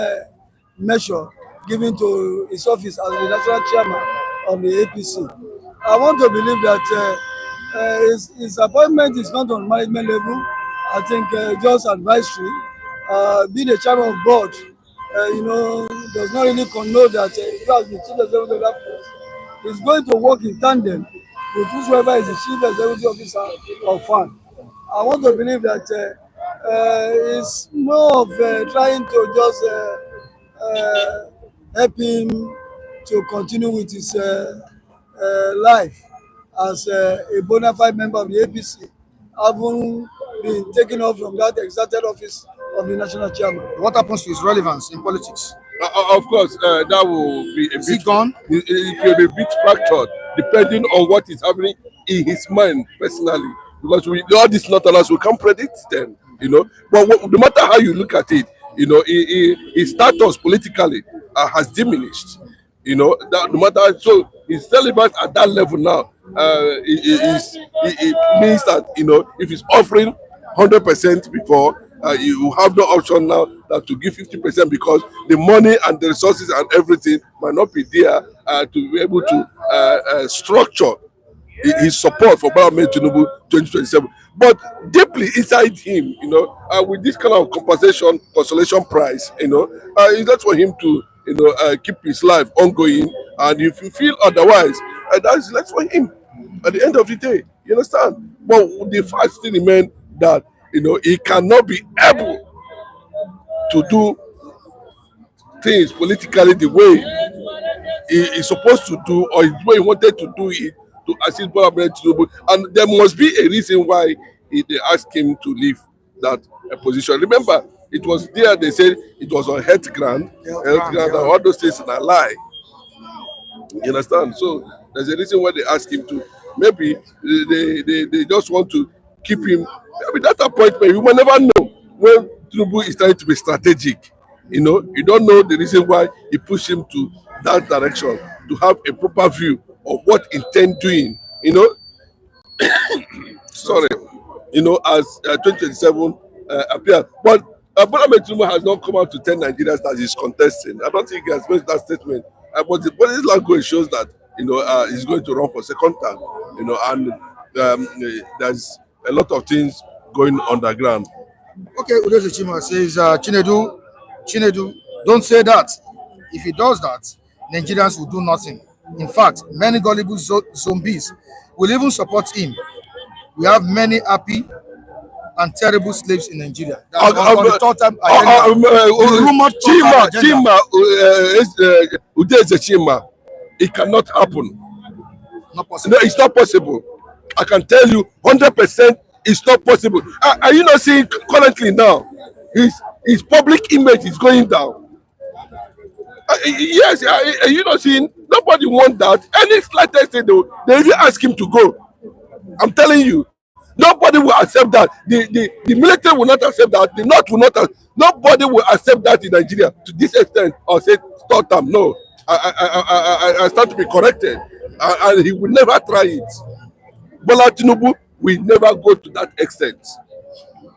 measure given to his office as the national chairman of the APC. I want to believe that his appointment is not on management level. I think just advisory. Being a chairman of board, does not really connote that he has the chief executive of that place. He's going to work in tandem with whoever is the chief executive officer of FAN. I want to believe that it's more of trying to just help him to continue with his life as a bona fide member of the APC, having been taken off from that exalted office of the national chairman.
What happens to his relevance in politics?
Of course, that will be a bit
gone.
It will be a bit fractured, depending on what is happening in his mind personally. Because all these northerners, we can't predict them, But no matter how you look at it, his status politically has diminished. That no matter, so his relevance at that level now, it means that if he's offering 100% before, you have no option now that to give 50% because the money and the resources and everything might not be there to be able to structure his support for Bola Ahmed Tinubu 2027. But deeply inside him, with this kind of consolation prize, it's not for him to, keep his life ongoing. And if you feel otherwise, that's less for him at the end of the day. You understand? But the fact still remains that, he cannot be able to do things politically the way he is supposed to do, or the way he wanted to do it to assist Bola Ahmed Tinubu. And there must be a reason why they asked him to leave that position. Remember, it was there, they said it was on health grant, and all those things are a lie. You understand? So there's a reason why they ask him to. Maybe they just want to keep him. Maybe that appointment, you will never know when Tinubu is trying to be strategic. You don't know the reason why he pushed him to that direction, to have a proper view of what he intend doing. Sorry, as 2027 appears. But Bola Tinubu has not come out to tell Nigerians that he's contesting. I don't think he has made that statement. But the body language shows that he's going to run for second term. And there's a lot of things going on the ground.
Okay, Udozi Chima says, Chinedu, don't say that. If he does that, Nigerians will do nothing. In fact, many gullible zombies will even support him. We have many happy and terrible slaves in Nigeria. That's on the third time
Chima, it cannot happen.
Not possible.
No, it's not possible. I can tell you 100% it's not possible. Are you not seeing currently now? His public image is going down. Yes, are you not seeing? Nobody wants that. Any slightest thing, they even ask him to go. I'm telling you, nobody will accept that. The military will not accept that. The North will not. Nobody will accept that in Nigeria to this extent or say stop them. No, I start to be corrected, and he will never try it. Bola Tinubu will never go to that extent.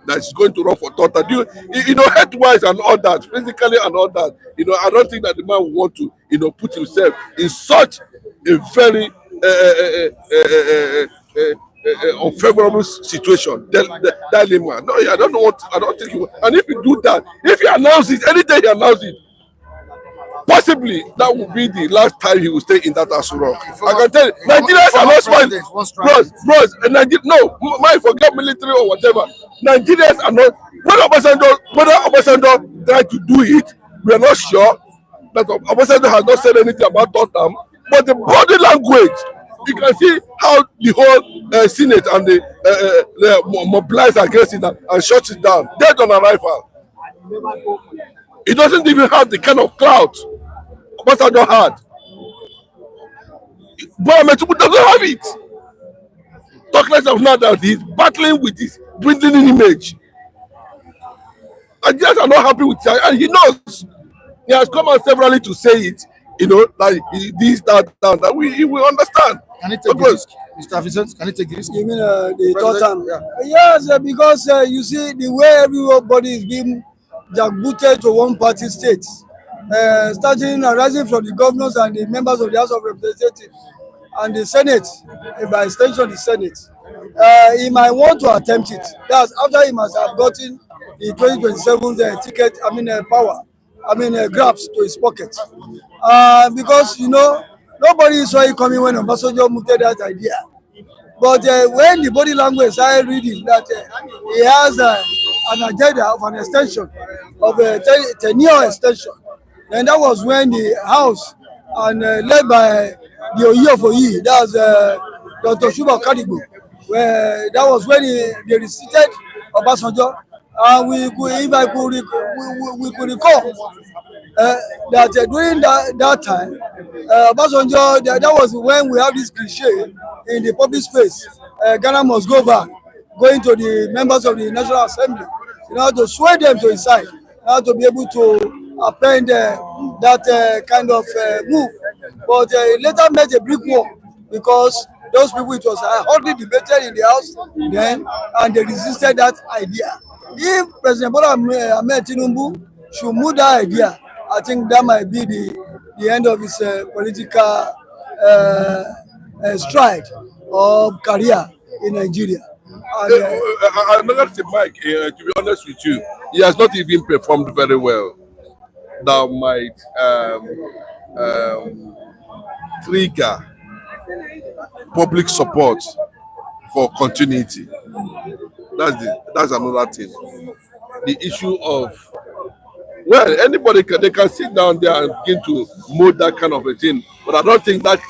That he's going to run for thought. Health-wise and all that, physically and all that. I don't think that the man will want to, put himself in such a very unfavorable situation. Dilemma. No, I don't think he will. And if you do that, if he announces it, anytime he announces it, possibly that will be the last time he will stay in that Aso Rock. I can tell you, Nigerians are not smart. No, forget military or whatever. Nigerians are not. Whether Obasanjo tried to do it, we are not sure. That Obasanjo has not said anything about Tottenham, but the body language, you can see how the whole Senate and the mobilize against it and shut it down. Dead on arrival. It doesn't even have the kind of clout Obasanjo had. Bola Tinubu doesn't have it. Talk less of now that he's battling with his dwindling image. Nigerians are not happy with it, and he knows. He has come out severally to say it, like this, that, that. He will understand.
Can he take the risk? Mr. Vincent, can he take the risk?
You mean the third time?
Yeah.
Yes, because you see the way everybody is being jackbooted to one party state, starting arising from the governors and the members of the House of Representatives and the Senate, by extension the Senate. He might want to attempt it. That's after he must have gotten the 2027 ticket, grabs to his pocket. Because, nobody saw it coming when Obasanjo mooted that idea. But when the body language started reading that he has an agenda of an extension, of a tenure extension, and that was when the House, and led by the Oyi of Oyi, that was Dr. Shuba Kadigbo, where that was when they recited Obasanjo. And we could recall that during that time, Obasanjo, that was when we have this cliche in the public space. Ghana must go back, going to the members of the National Assembly, to sway them to his side, to be able to append that kind of move. But later met a brick wall because those people, it was hotly debated in the House then, and they resisted that idea. If President Bola Tinubu should move that idea, I think that might be the end of his political stride or career in Nigeria.
I'm not to Mike, to be honest with you, he has not even performed very well. That might trigger public support for continuity. That's another thing. The issue of, well, anybody can sit down there and begin to mold that kind of a thing, but I don't think that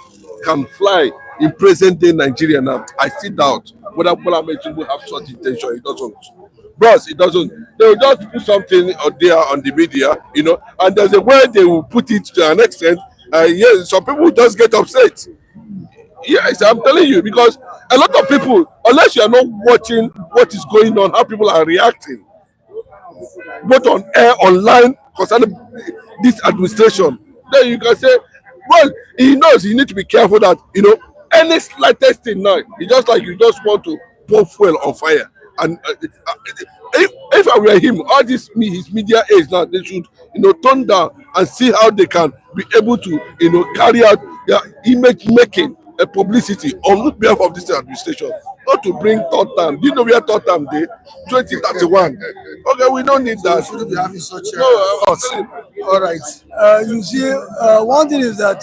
can fly in present day Nigeria now. I see doubt whether Bola Tinubu have such intention. He doesn't. Bros, it doesn't. They will just put something out there on the media, and there's a way they will put it to an extent. Yes, some people just get upset. Yes, I'm telling you, because a lot of people, unless you are not watching what is going on, how people are reacting, both on air, online, concerning this administration, then you can say, well, he knows he need to be careful that, any slightest thing now, it's just like you just want to pour fuel on fire. And if I were him, all this his media aides now, they should, turn down and see how they can be able to, carry out their image making a publicity on behalf of this administration, not to bring third term. Do you know where third term day? 2031. Okay, we don't need that.
Shouldn't be having such
thoughts.
All right.
You see, one thing is that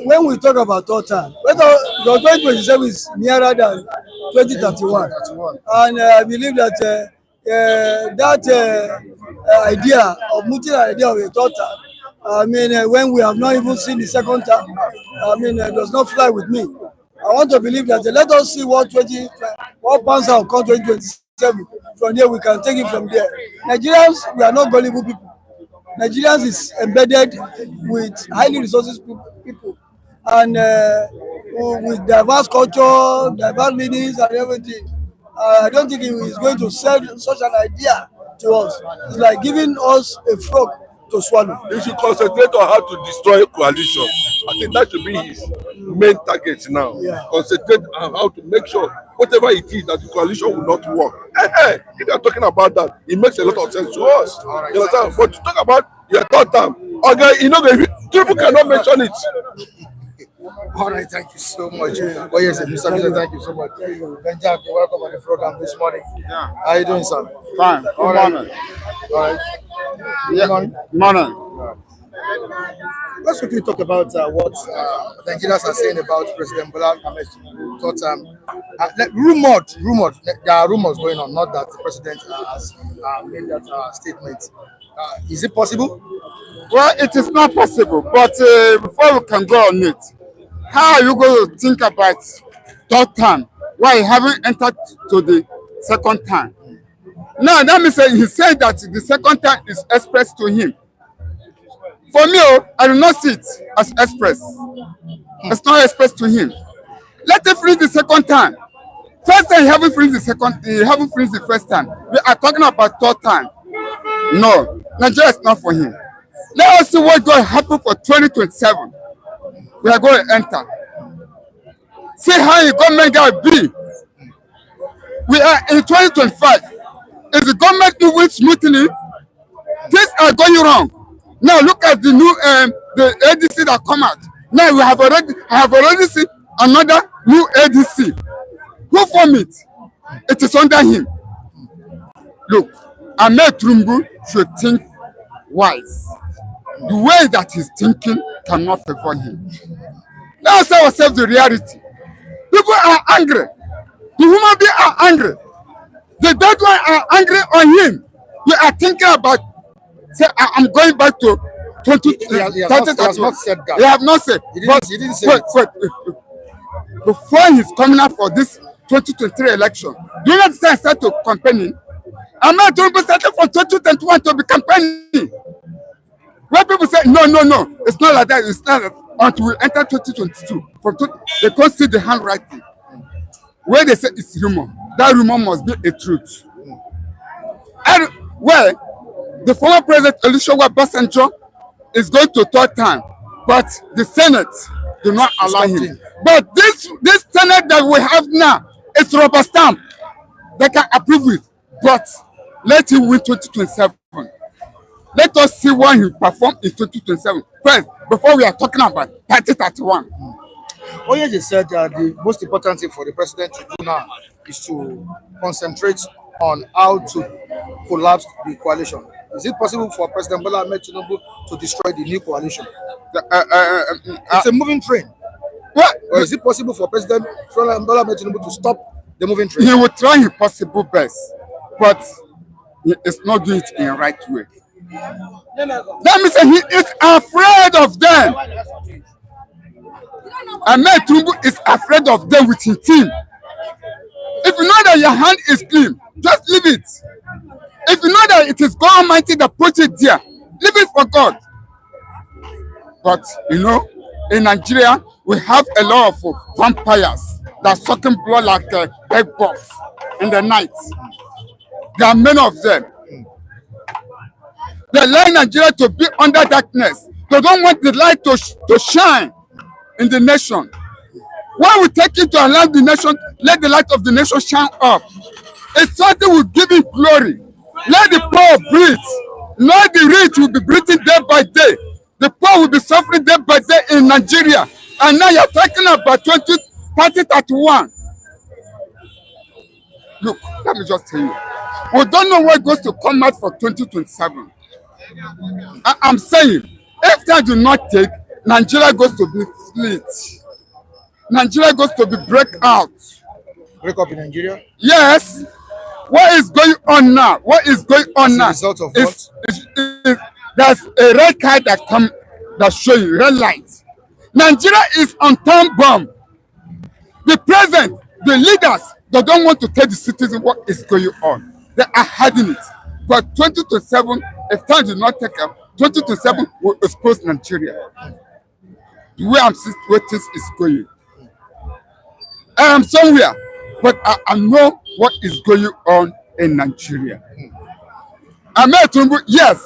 when we talk about third term, whether the 2027 is nearer than 2031, and I believe that idea of mooting an idea of a third term, I mean, when we have not even seen the second term, I mean, does not fly with me. I want to believe that let us see what pans out come 2027. From there, we can take it from there. Nigerians, we are not gullible people. Nigerians is embedded with highly resources people and with diverse culture, diverse meanings and everything. I don't think he is going to sell such an idea to us. It's like giving us a frog to swallow.
He should concentrate on how to destroy coalition. I think that should be his main target now.
Yeah.
Concentrate on how to make sure whatever it is that the coalition will not work. If you are talking about that, it makes a lot of sense to us.
Right.
You understand? But to talk about your third term, okay, people cannot mention it.
All right, thank you so much. Oh yes, Mr. Mr. Thank you so much. Benjamin, welcome on the program this morning.
Yeah.
How are you doing, sir?
Fine. Good morning.
All right.
Yeah. Morning.
Let's quickly talk about what Nigerians are saying about President Bola Ahmed Tinubu third term. Rumored. There are rumors going on, not that the president has made that statement. Is it possible?
Well, it is not possible, but before we can go on it, how are you going to think about third term while you haven't entered to the second term? Now, that means he said that the second term is expressed to him. For me, I do not see it as express. It's not expressed to him. Let him finish the second term. First time, he haven't finished the first time. We are talking about third time. No, Nigeria is not for him. Let us see what's going to happen for 2027. We are going to enter. See how the government going to be. We are in 2025. Is the government moving smoothly? Things are going wrong. Now look at the new the ADC that come out. Now I have already seen another new ADC. Who formed it? It is under him. Look, Ahmed Tinubu should think wise. The way that he's thinking cannot favor him. Let us say ourselves the reality. People are angry. The human beings are angry. The dead ones are angry on him. We are thinking about, say, I'm going back to 20.
He has not said that.
He have not said.
He didn't say it.
Before he's coming out for this 2023 election, do you understand? He started to campaigning. Ahmed Tinubu started from 2021 to be campaigning. When people say no, it's not like that. It's not like, until we enter 2022. They can't see the handwriting. Where they say it's rumor, that rumor must be a truth. And well, the former president Olusegun Obasanjo is going to third time, but the Senate do not allow him. But this Senate that we have now is rubber stamp. They can approve it, but let him win 2027. Let us see what he perform in 2027 first, before we are talking about 2031.
Oh yes, they said the most important thing for the president to do now is to concentrate on how to collapse the coalition. Is it possible for President Bola Ahmed Tinubu to destroy the new coalition? It's a moving train.
What?
Or is it possible for President Bola Ahmed Tinubu to stop the moving train?
He will try his possible best, but he is not doing it in the right way. That means he is afraid of them. Ahmed Tinubu is afraid of them with his team. If you know that your hand is clean, just leave it. If you know that it is God Almighty that put it there, leave it for God. But you know, in Nigeria, we have a lot of vampires that sucking blood like bed bugs in the night. There are many of them. They like Nigeria to be under darkness. They don't want the light to shine in the nation. Why we take it to allow the nation, let the light of the nation shine up? It's something will give him glory. Let the poor breathe. Let the rich will be breathing day by day. The poor will be suffering day by day in Nigeria. And now you're talking about 2031. Look, let me just tell you. We don't know what goes to come out for 2027. I'm saying, if that do not take, Nigeria goes to be split. Nigeria goes to be break out.
Break up in Nigeria?
Yes. What is going on now? What is going on now?
As a result of what?
There's a red card that show you red light. Nigeria is on time bomb. The president, the leaders, they don't want to tell the citizens what is going on. They are hiding it. But 2027, if time did not take up, 2027 will expose Nigeria. The way I'm seeing where this is going. I am somewhere, but I know what is going on in Nigeria. Ahmed Tinubu, yes,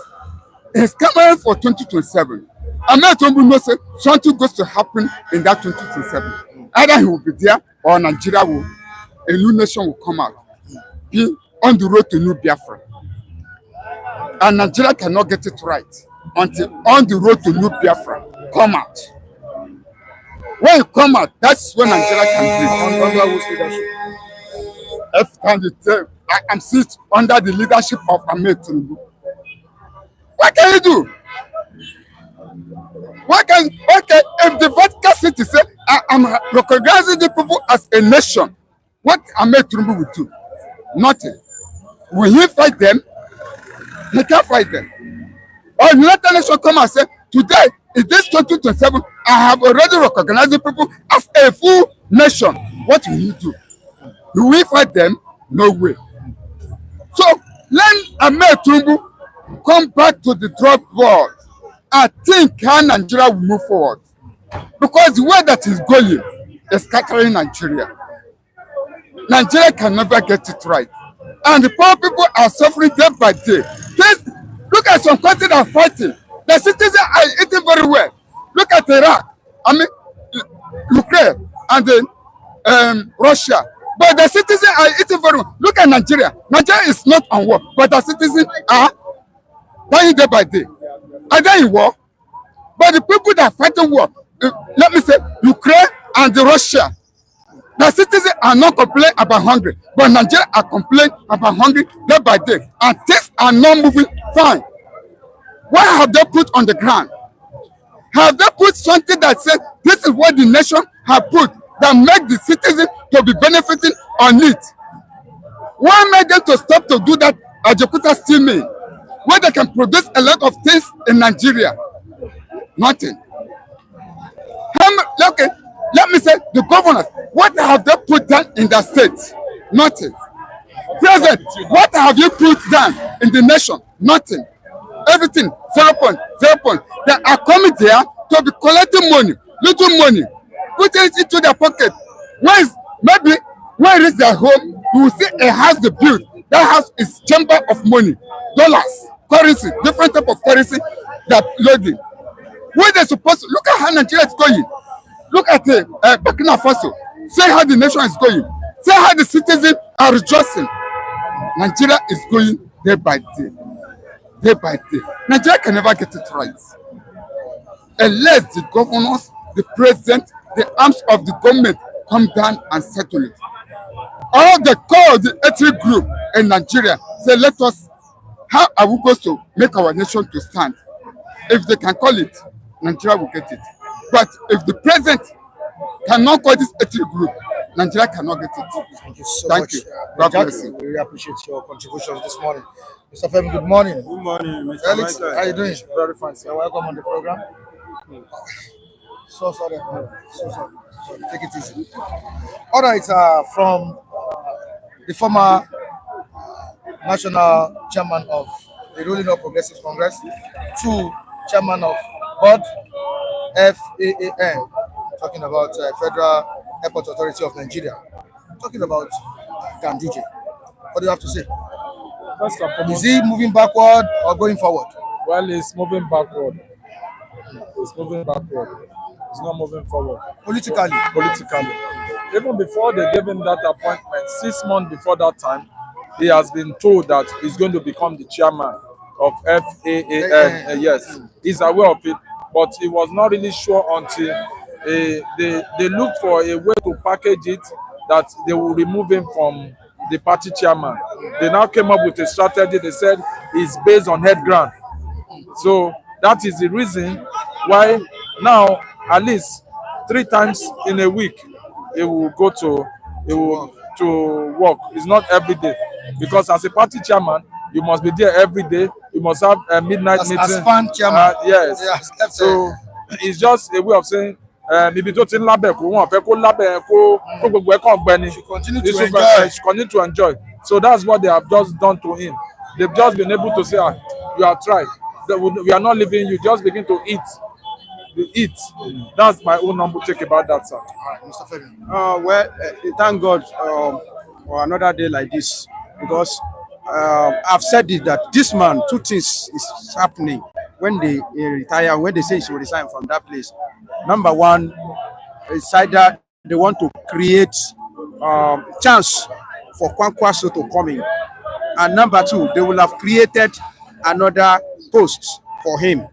he's coming for 2027. Ahmed Tinubu knows something goes to happen in that 2027. Either he will be there or Nigeria will, a new nation will come out, be on the road to New Biafra. And Nigeria cannot get it right until on the road to New Biafra come out. When you come out, that's when Nigeria can breathe.
Under whose leadership?
Every time you tell, I am sit under the leadership of Ahmed Tinubu. What can you do? Okay, if the Vatican City say, I am recognizing the people as a nation, what Ahmed Tinubu will do? Nothing. Will he fight them? He can't fight them. Or the United Nations come and say, today, in this 2027, I have already recognized the people as a full nation. What will he do? Will we fight them? No way. So, let Ahmed Tinubu come back to the drawing board. I think how Nigeria will move forward. Because the way that is going is scattering Nigeria. Nigeria can never get it right. And the poor people are suffering day by day. Please, look at some countries that are fighting. The citizens are eating very well. Look at Iraq, Ukraine, and then Russia. But the citizens are eating very well. Look at Nigeria. Nigeria is not on war, but the citizens are dying day by day. Are they in war? But the people that are fighting war, let me say, Ukraine and Russia, the citizens are not complaining about hungry, but Nigeria are complaining about hungry day by day, and things are not moving fine. What have they put on the ground? Have they put something that says this is what the nation have put that make the citizens to be benefiting on it? What made them to stop to do that Ajakuta steel mill, where they can produce a lot of things in Nigeria? Nothing. Okay, let me say the governors, what have they put down in the state? Nothing. President, what have you put down in the nation? Nothing. Everything 0.0. They are coming there to be collecting money, little money, putting it into their pocket. Maybe when it is their home, you will see a house they build. That house is chamber of money, dollars, currency, different type of currency that loading. Where they supposed to look at how Nigeria is going. Look at Burkina Faso. See how the nation is going. See how the citizens are rejoicing. Nigeria is going day by day. Day by day. Nigeria can never get it right. Unless the governors, the president, the arms of the government come down and settle it. All the call the ethnic group in Nigeria say, let us, how are we going to make our nation to stand? If they can call it, Nigeria will get it. But if the president cannot call this ethnic group, Nigeria cannot get it.
Thank you so
Thank
much.
you. God bless you.
We really appreciate your contributions this morning. Mr. Femi, good morning.
Good morning, Mr.
Felix,
Michael.
how you doing?
Very fine, sir.
You're welcome on the program. So sorry. So sorry. Take it easy. All right, from the former national chairman of the ruling of Progressive Congress, 2 chairman of board FAAN, talking about Federal Airport Authority of Nigeria, talking about Ganduje. What do you have to say?
First and
Is
foremost,
he moving backward or going forward?
well, it's moving backward. It's moving backward. It's not moving forward.
Politically.
Even before they gave him that appointment, 6 months before that time, he has been told that he's going to become the chairman of FAAN. Yes, he's aware of it, but he was not really sure until they looked for a way to package it that they will remove him from the party chairman. They now came up with a strategy. They said it's based on head ground. So that is the reason why now at least 3 times in a week he will go to work. It's not every day, because as a party chairman you must be there every day. You must have a midnight meeting.
As fan chairman.
Yes. So it's just a way of saying maybe tó ti ń lábẹ́ kó wọ́n fẹ́ kó lábẹ́ kó gbogbo ẹ̀ kàn gbẹ ni. Continue to enjoy. So that's what they have just done to him. They've just been able to say, you have tried. We are not leaving you. Just begin to eat. You eat. That's my own humble take about that, sir.
All right, Mr. Fabian.
Well, thank God for another day like this, because I've said it that this man, 2 things is happening when they retire, when they say he should resign from that place. Number one, it's either they want to create chance for Kwankwaso to come in, and number 2, they will have created another post for him,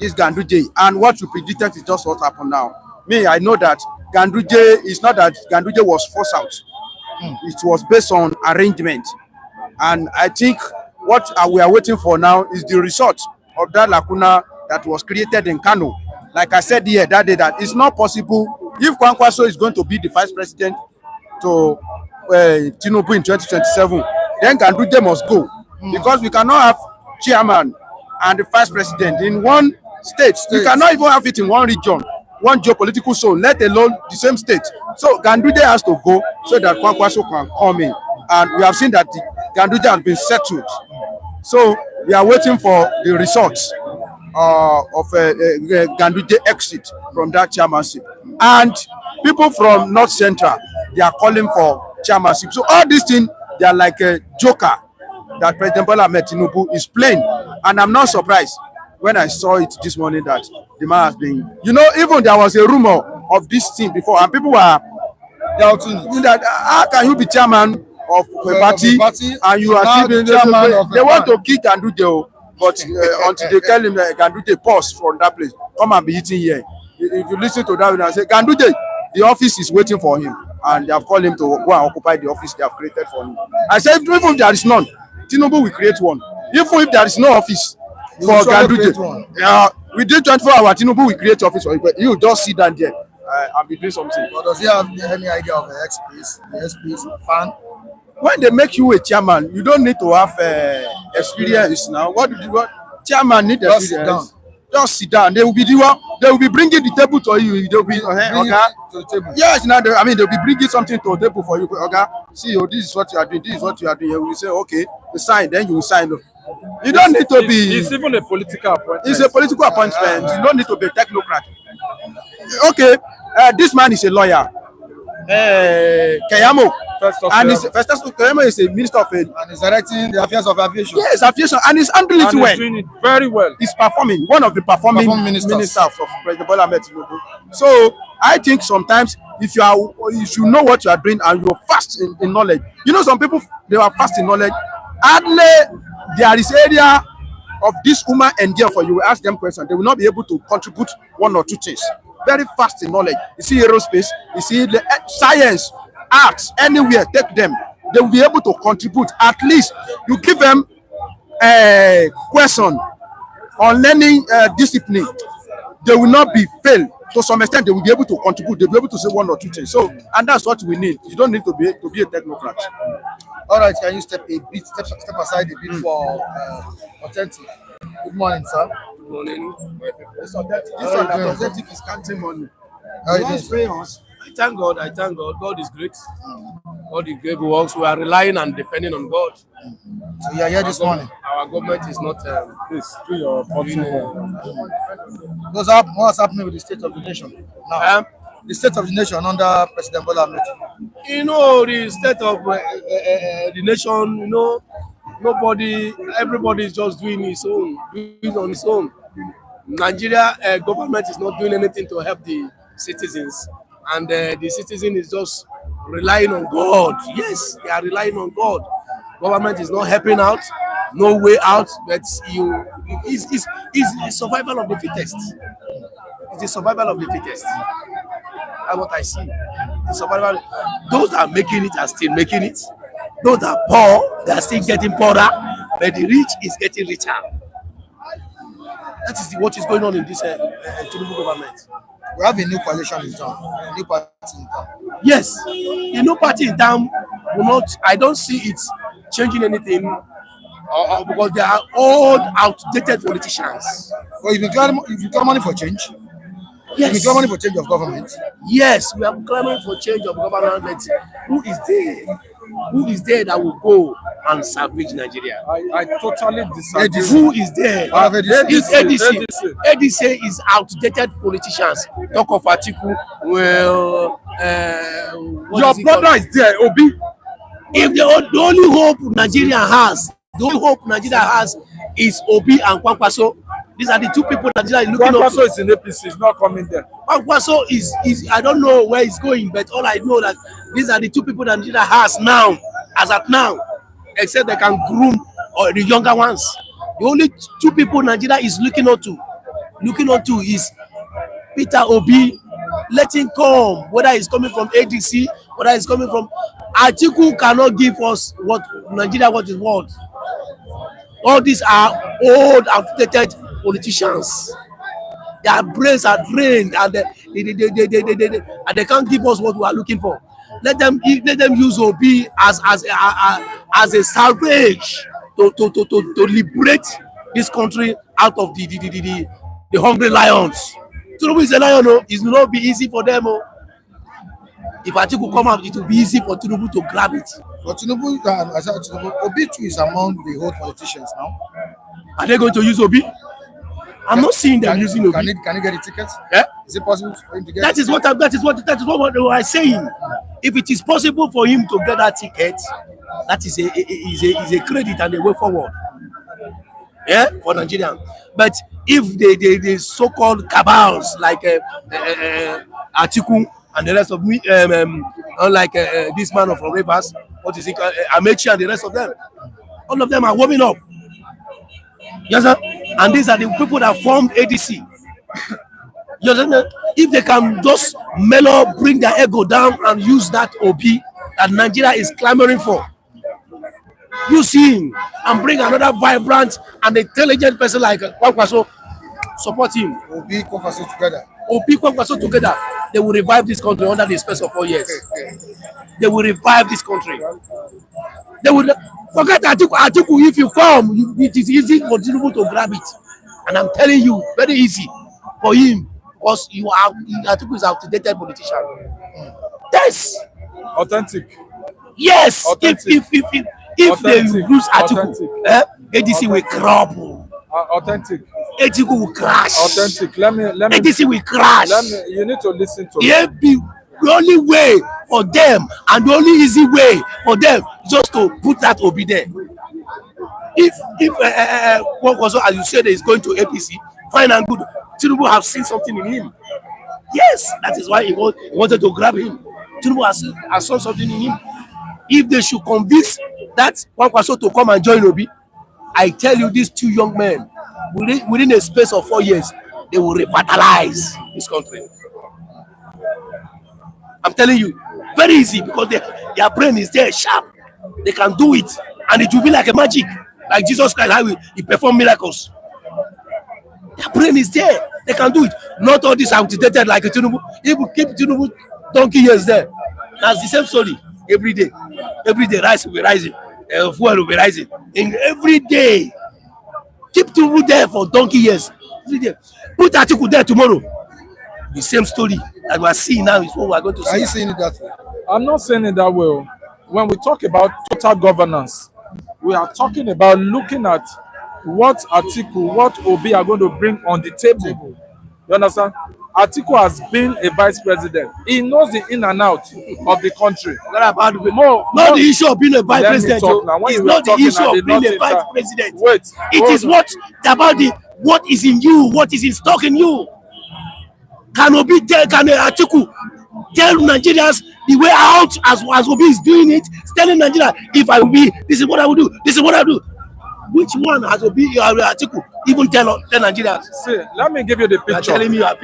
this Ganduje. And what you predicted is just what happened now. Me, I know that Ganduje is not that Ganduje was forced out. It was based on arrangement. And I think what we are waiting for now is the result of that lacuna that was created in Kano. Like I said here that day, that it's not possible if Kwankwaso is going to be the vice president to Tinubu in 2027, then Ganduje must go. Because we cannot have chairman and the vice president in one state. We cannot even have it in one region, one geopolitical zone, let alone the same state. So Ganduje has to go so that Kwankwaso can come in. And we have seen that Ganduje has been settled. So we are waiting for the results of Ganduje exit from that chairmanship. And people from North Central, they are calling for chairmanship. So all these things, they are like a joker that President Tinubu is playing. And I'm not surprised when I saw it this morning that the man has been, even there was a rumor of this thing before, and people were doubting that how can you be chairman of a party and you are still chairman of they want to kick Ganduje, but until they tell him that Ganduje pause from that place, come and be eating here. If you listen to that, and say Ganduje, the office is waiting for him, and they have called him to go and occupy the office they have created for him. I said, even if there is none, Tinubu will create one. Even if there is no office for Ganduje, we did 24-hour, Tinubu will create office for you, but you just sit down there and be doing something.
But does he have any idea of the XP's fan?
When they make you a chairman, you don't need to have experience now. What chairman need experience? Just sit down. They will be bringing the table to you. They will be
to the table.
Yes, now they'll be bringing something to the table for you. Okay, see, this is what you are doing. This is what you are doing. You will say, okay, you sign. Then you will sign. You don't need to be.
It's even a political appointment.
It's a political appointment. You don't need to be a technocrat. Okay, this man is a lawyer. Kayamo. And Kayamo is a minister of and
he's directing the affairs of aviation.
Yes, aviation, and he's handling it well.
He's doing it very well.
He's performing, one of the performing ministers of President Tinubu. So I think sometimes if you know what you are doing and you're fast in knowledge, some people they are fast in knowledge. Hardly there is area of this woman endure for you. Ask them questions, they will not be able to contribute 1 or 2 things. Very fast in knowledge. You see aerospace, you see the science, arts, anywhere, take them. They will be able to contribute. At least you give them a question on learning discipline. They will not be failed. To some extent, they will be able to contribute. They will be able to say 1 or 2 things. So, and that's what we need. You don't need to be a technocrat.
All right, can you step aside a bit for authentic? Good morning, sir.
Good morning.
This one is counting money.
I thank God. God is great. all the great works. We are relying and depending on God.
So you are here this morning.
Our government is not.
Please do your
What's happening with the state of the nation now? The state of the nation under President Bolaji.
You know, the state of the nation. You know, everybody is just doing his own, doing on his own. Nigeria government is not doing anything to help the citizens, and the citizen is just relying on God. Yes, they are relying on God. Government is not helping out, no way out, but it's survival of the fittest. It's the survival of the fittest. That's what I see. The survival. Those that are making it are still making it. Those that are poor, they are still getting poorer, but the rich is getting richer. That is what is going on in this Tinubu government.
We have a new coalition in town, a new party in town.
Yes, the new party in town will not. I don't see it changing anything because they are old, outdated politicians.
Well, if you claim money for change,
yes,
if you claim money for change of government.
Yes, we are clamoring for change of government. Who is there? Who is there that will go and salvage Nigeria?
I totally disagree.
Who is there?
ADC.
ADC is outdated politicians. Talk of Atiku. Well,
your brother is there, Obi.
If the only hope Nigeria has, is Obi and Kwankwaso. These are the two people Nigeria is looking up to.
Kwankwaso is in APC, he's not coming there.
Kwankwaso is I don't know where he's going, but all I know that these are the two people that Nigeria has now, as at now, except they can groom the younger ones. The only two people Nigeria is looking on to is Peter Obi. Let him come, whether he's coming from ADC, whether he's coming from Atiku cannot give us what Nigeria what is worth. All these are old, outdated politicians. Their brains are drained, and they can't give us what we are looking for. Let them use Obi as a salvage to liberate this country out of the hungry lions. Tinubu is a lion. It will not be easy for them. If Atiku come out, it will be easy for Tinubu to grab it.
But Tinubu, Obi too is among the old politicians now.
Are they going to use Obi? I'm not seeing them using Obi.
Can he get a ticket?
Yeah?
Is it possible for him to get?
That is what I'm saying. If it is possible for him to get that ticket, that is a credit and a way forward. Yeah, for Nigeria. But if the so-called cabals like Atiku and the rest of me, unlike this man from Rivers, what is it, Amechi and the rest of them, all of them are warming up. Yes, sir? And these are the people that formed ADC. You understand? If they can just mellow, bring their ego down and use that OP that Nigeria is clamoring for, you see him and bring another vibrant and intelligent person like Kwankwaso, support him.
Obi, Kwankwaso together.
Obi, Kwankwaso together, they will revive this country under the space of 4 years. They will revive this country. They will forget Atiku. If you come, it is easy for Tinubu to grab it, and I'm telling you, very easy for him because Atiku is outdated politician. Yes.
Authentic.
Yes.
Authentic.
If they lose Atiku, ADC will crumble.
Authentic.
ADC will crash.
Authentic. Let me.
ADC will crash.
You need to listen to
me. The only way for them and the only easy way for them just to put that Obi there. If what was as you said is going to APC, fine and good. Tinubu have seen something in him. Yes, that is why he wanted to grab him. Tinubu has saw something in him. If they should convince that Kwankwaso to come and join Obi, I tell you, these two young men, within a space of 4 years, they will revitalize this country. I'm telling you, very easy because their brain is there, sharp. They can do it, and it will be like a magic, like Jesus Christ, how he performed miracles. Their brain is there; they can do it. Not all this outdated like a Tinubu. If we keep Tinubu donkey years there, that's the same story every day. Every day, rice will be rising, fuel will be rising. And every day, keep Tinubu there for donkey years. Every day, put Atiku there tomorrow. The same story that we are seeing now is what we are going to see.
Are you saying it that way?
I'm not saying it that way. when we talk about total governance, we are talking about looking at what Atiku, what Obi are going to bring on the table. You understand? Atiku has been a vice president. He knows the in and out of the country.
Not the issue of being a vice president. It's not the issue of being a vice president.
Wait.
It is what about what is in you, what is in stock in you. Can Atiku tell Nigerians the way out as Obi is doing it? Telling Nigeria, if I will be, this is what I will do. This is what I will do. Which one has Obi Atiku even tell Nigerians?
See, let me give you the picture.
Telling me
Wait,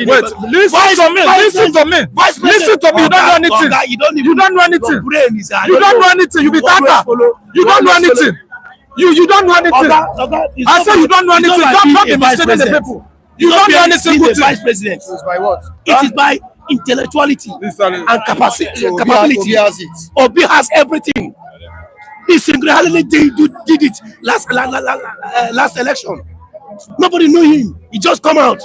listen to me. Listen to me. Listen to me. You don't know anything. You don't know anything. You don't know anything. You be talker. You don't know anything. You don't know anything. I say you don't know anything. Don't be misleading the people. You don't know anything.
Vice president.
It's by what?
It is by intellectuality and capacity.
Obi has it.
Obi has everything. He single-handedly did it last election. Nobody knew him. He just come out,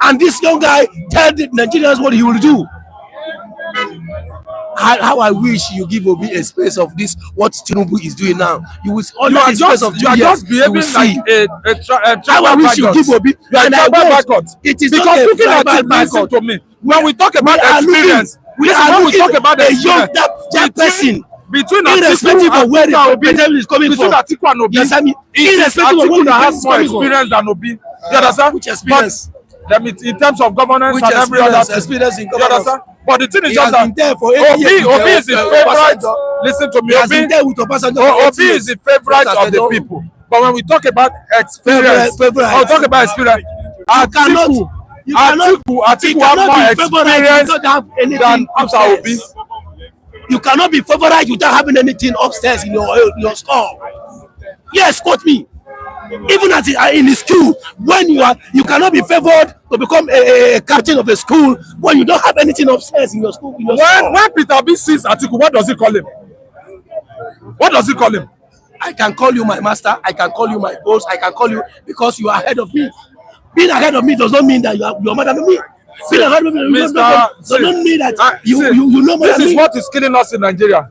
and this young guy tell the Nigerians what he will do. How I wish you give Obi a space of this. What Tinubu is doing now, you will only a space of 2 years.
You are just behaving like
how I wish you give Obi.
And I want
it is
because
not
looking
a
at it, listen to me. When we talk about experience,
we talk about a young that person.
Between
irrespective of where the president is coming from,
Atiku and Obi,
yes, I mean, irrespective of where
Atiku that has more
experience
than Obi. You understand?
Which experience?
But, in terms of governance
Which
and every other thing.
experience in
You
governance?
understand? But the thing is
He
just
has
that
been there for 8 years.
Obi is the favorite. Listen to me.
He has been there with Obasanjo for 8
Obi
years.
is the favorite of the people. But when we talk about experience, I'll talk about experience. Atiku have more experience than Peter Obi.
You cannot be favored without having anything upstairs in your skull. Yes, quote me. Even as in the school, when you cannot be favored to become a captain of a school when you don't have anything upstairs in your school.
When Peter Obi sees Atiku, what does he call him? What does he call him?
I can call you my master. I can call you my boss. I can call you because you are ahead of me. Being ahead of me does not mean that you are better than me. Being ahead of me does not mean that you know more than me.
This is what is killing us in Nigeria.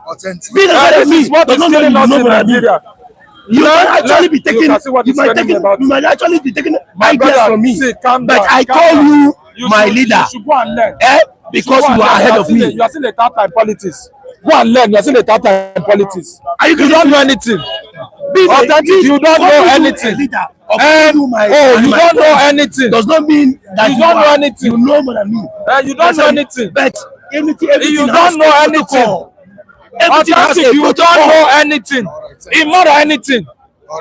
Authentic.
Being ahead of me
is what is
does not mean
killing us
you know
in
more than me.
Nigeria.
You might actually be taking. You might actually be taking ideas from me. But I call you my leader.
You should go and learn.
Because you are ahead of me.
You are still a third time politics. Go and learn. You are still a third time politics. You don't know anything. Authentic, you don't know anything. You don't know anything.
Does not mean that
you don't know anything.
You know more than me.
You don't know anything.
But everything
you don't know anything. Authentic, you don't know anything. Immortal anything.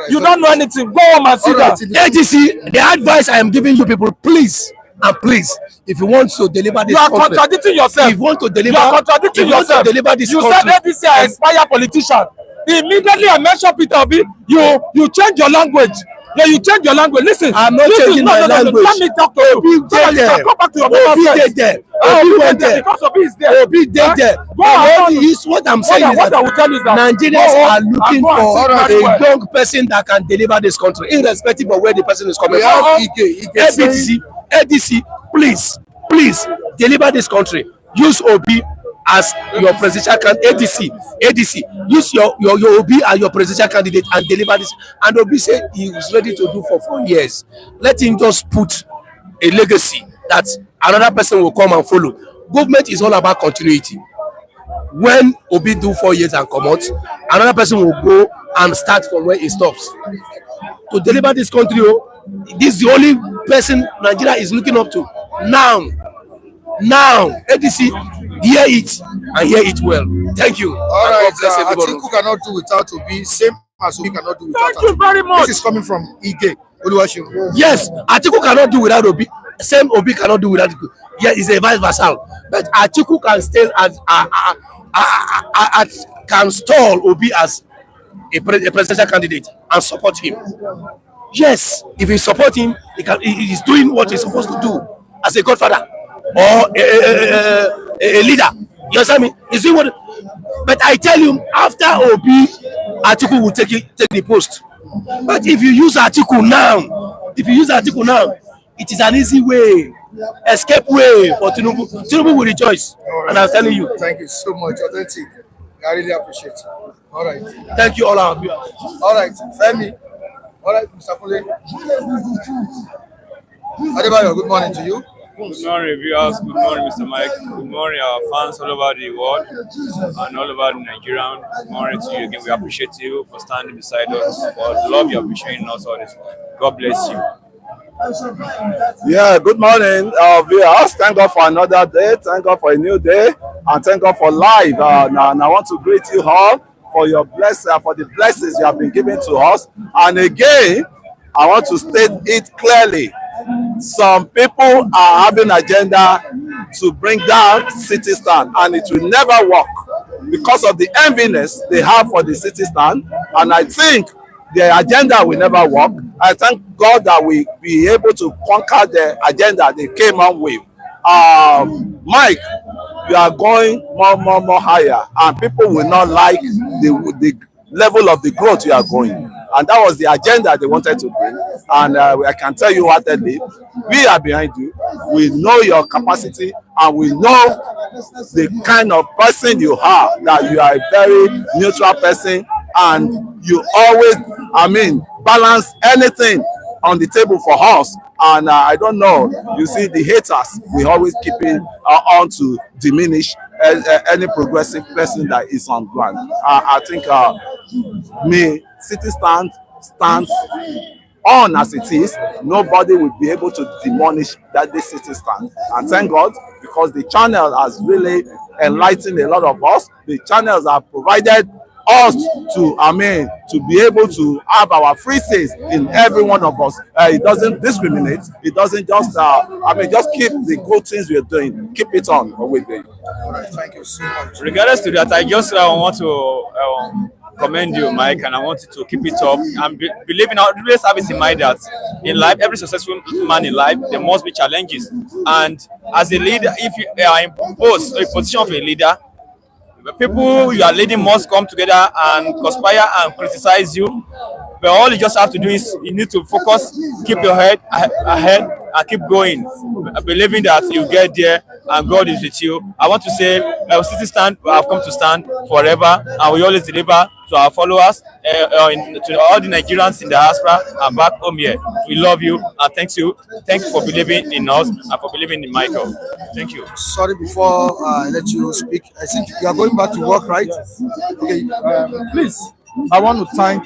You don't know anything. Go home and sit down.
AGC, the advice I am giving you people, please and please, if you want to deliver this,
you are contradicting yourself.
If you want to deliver,
you are contradicting yourself. You said APC are expired politician. Immediately I mentioned Peter Obi, you change your language. Yeah, you change your language. Listen,
I'm not changing my language.
Let me talk to you. So you can come back to your normal sense.
Obi went there.
Because Obi is there.
Obi dead there. What I'm saying is that Nigerians are looking for a young person that can deliver this country, irrespective of where the person is coming from. ADC, please deliver this country. Use Obi as your presidential candidate. ADC, use your Obi as your presidential candidate and deliver this. And Obi said he is ready to do for 4 years. Let him just put a legacy that another person will come and follow. Government is all about continuity. When Obi do 4 years and come out, another person will go and start from where he stops. To deliver this country, this is the only person Nigeria is looking up to. Now, ADC, hear it and hear it well. Thank you.
All right, Atiku cannot do without Obi, same as Obi cannot do without Atiku.
Thank you very much.
This is coming from Ige. Oluwaseun.
Yes, Atiku cannot do without Obi. Same Obi cannot do without Atiku. Yeah, it's a vice versa. But Atiku can still can stall Obi as a presidential candidate and support him. Yes, if you support him, he is doing what he's supposed to do as a godfather or a leader. You understand me? He's doing what. But I tell you, after Obi, Atiku will take the post. But if you use Atiku now, it is an easy way, escape way for Tinubu. Tinubu will rejoice.
Right.
And I'm telling you.
Thank you so much, Authentic. I really appreciate it. All right.
Thank you, all our viewers.
All right, Femi. All right, Mr. Kule. Adebayo, good morning to you.
Good morning, viewers. Good morning, Mr. Mike. Good morning, our fans all over the world and all over Nigeria. Good morning to you again. We appreciate you for standing beside us, for the love you have been showing us all this. God bless you.
Yeah, good morning, viewers. Thank God for another day. Thank God for a new day, and thank God for life. And I want to greet you all for your for the blessings you have been giving to us. And again, I want to state it clearly. Some people are having agenda to bring down city stand, and it will never work because of the enviness they have for the city stand. And I think the agenda will never work. I thank God that we be able to conquer the agenda they came on with. Mike, you are going more higher, and people will not like the level of the growth you are going. And that was the agenda they wanted to bring. And I can tell you heartedly, we are behind you. We know your capacity, and we know the kind of person you are, that you are a very neutral person, and you always, balance anything on the table for us. And I don't know, you see, the haters, we always keep it on to diminish any progressive person that is on ground. I think city stands on as it is. Nobody will be able to demolish this city stand. And thank God, because the channel has really enlightened a lot of us. The channels have provided us to be able to have our free says in every one of us. It doesn't discriminate. It doesn't just just keep the good things we're doing. Keep it on with me.
All right, thank you so much.
Regardless to that, I just want to commend you, Mike, and I want you to keep it up and believe in always have it in mind that in life, every successful man in life, there must be challenges. And as a leader, if you are in a position of a leader, the people you are leading must come together and conspire and criticize you. But all you just have to do is you need to focus, keep your head ahead, and keep going, believing that you get there and God is with you. I want to say, City Stand have come to stand forever, and we always deliver to our followers, to all the Nigerians in the diaspora and back home here. We love you, and thank you for believing in us and for believing in Michael. Thank you.
Sorry, before I let you speak, I think you are going back to work, right?
Yes.
Okay.
Please, I want to thank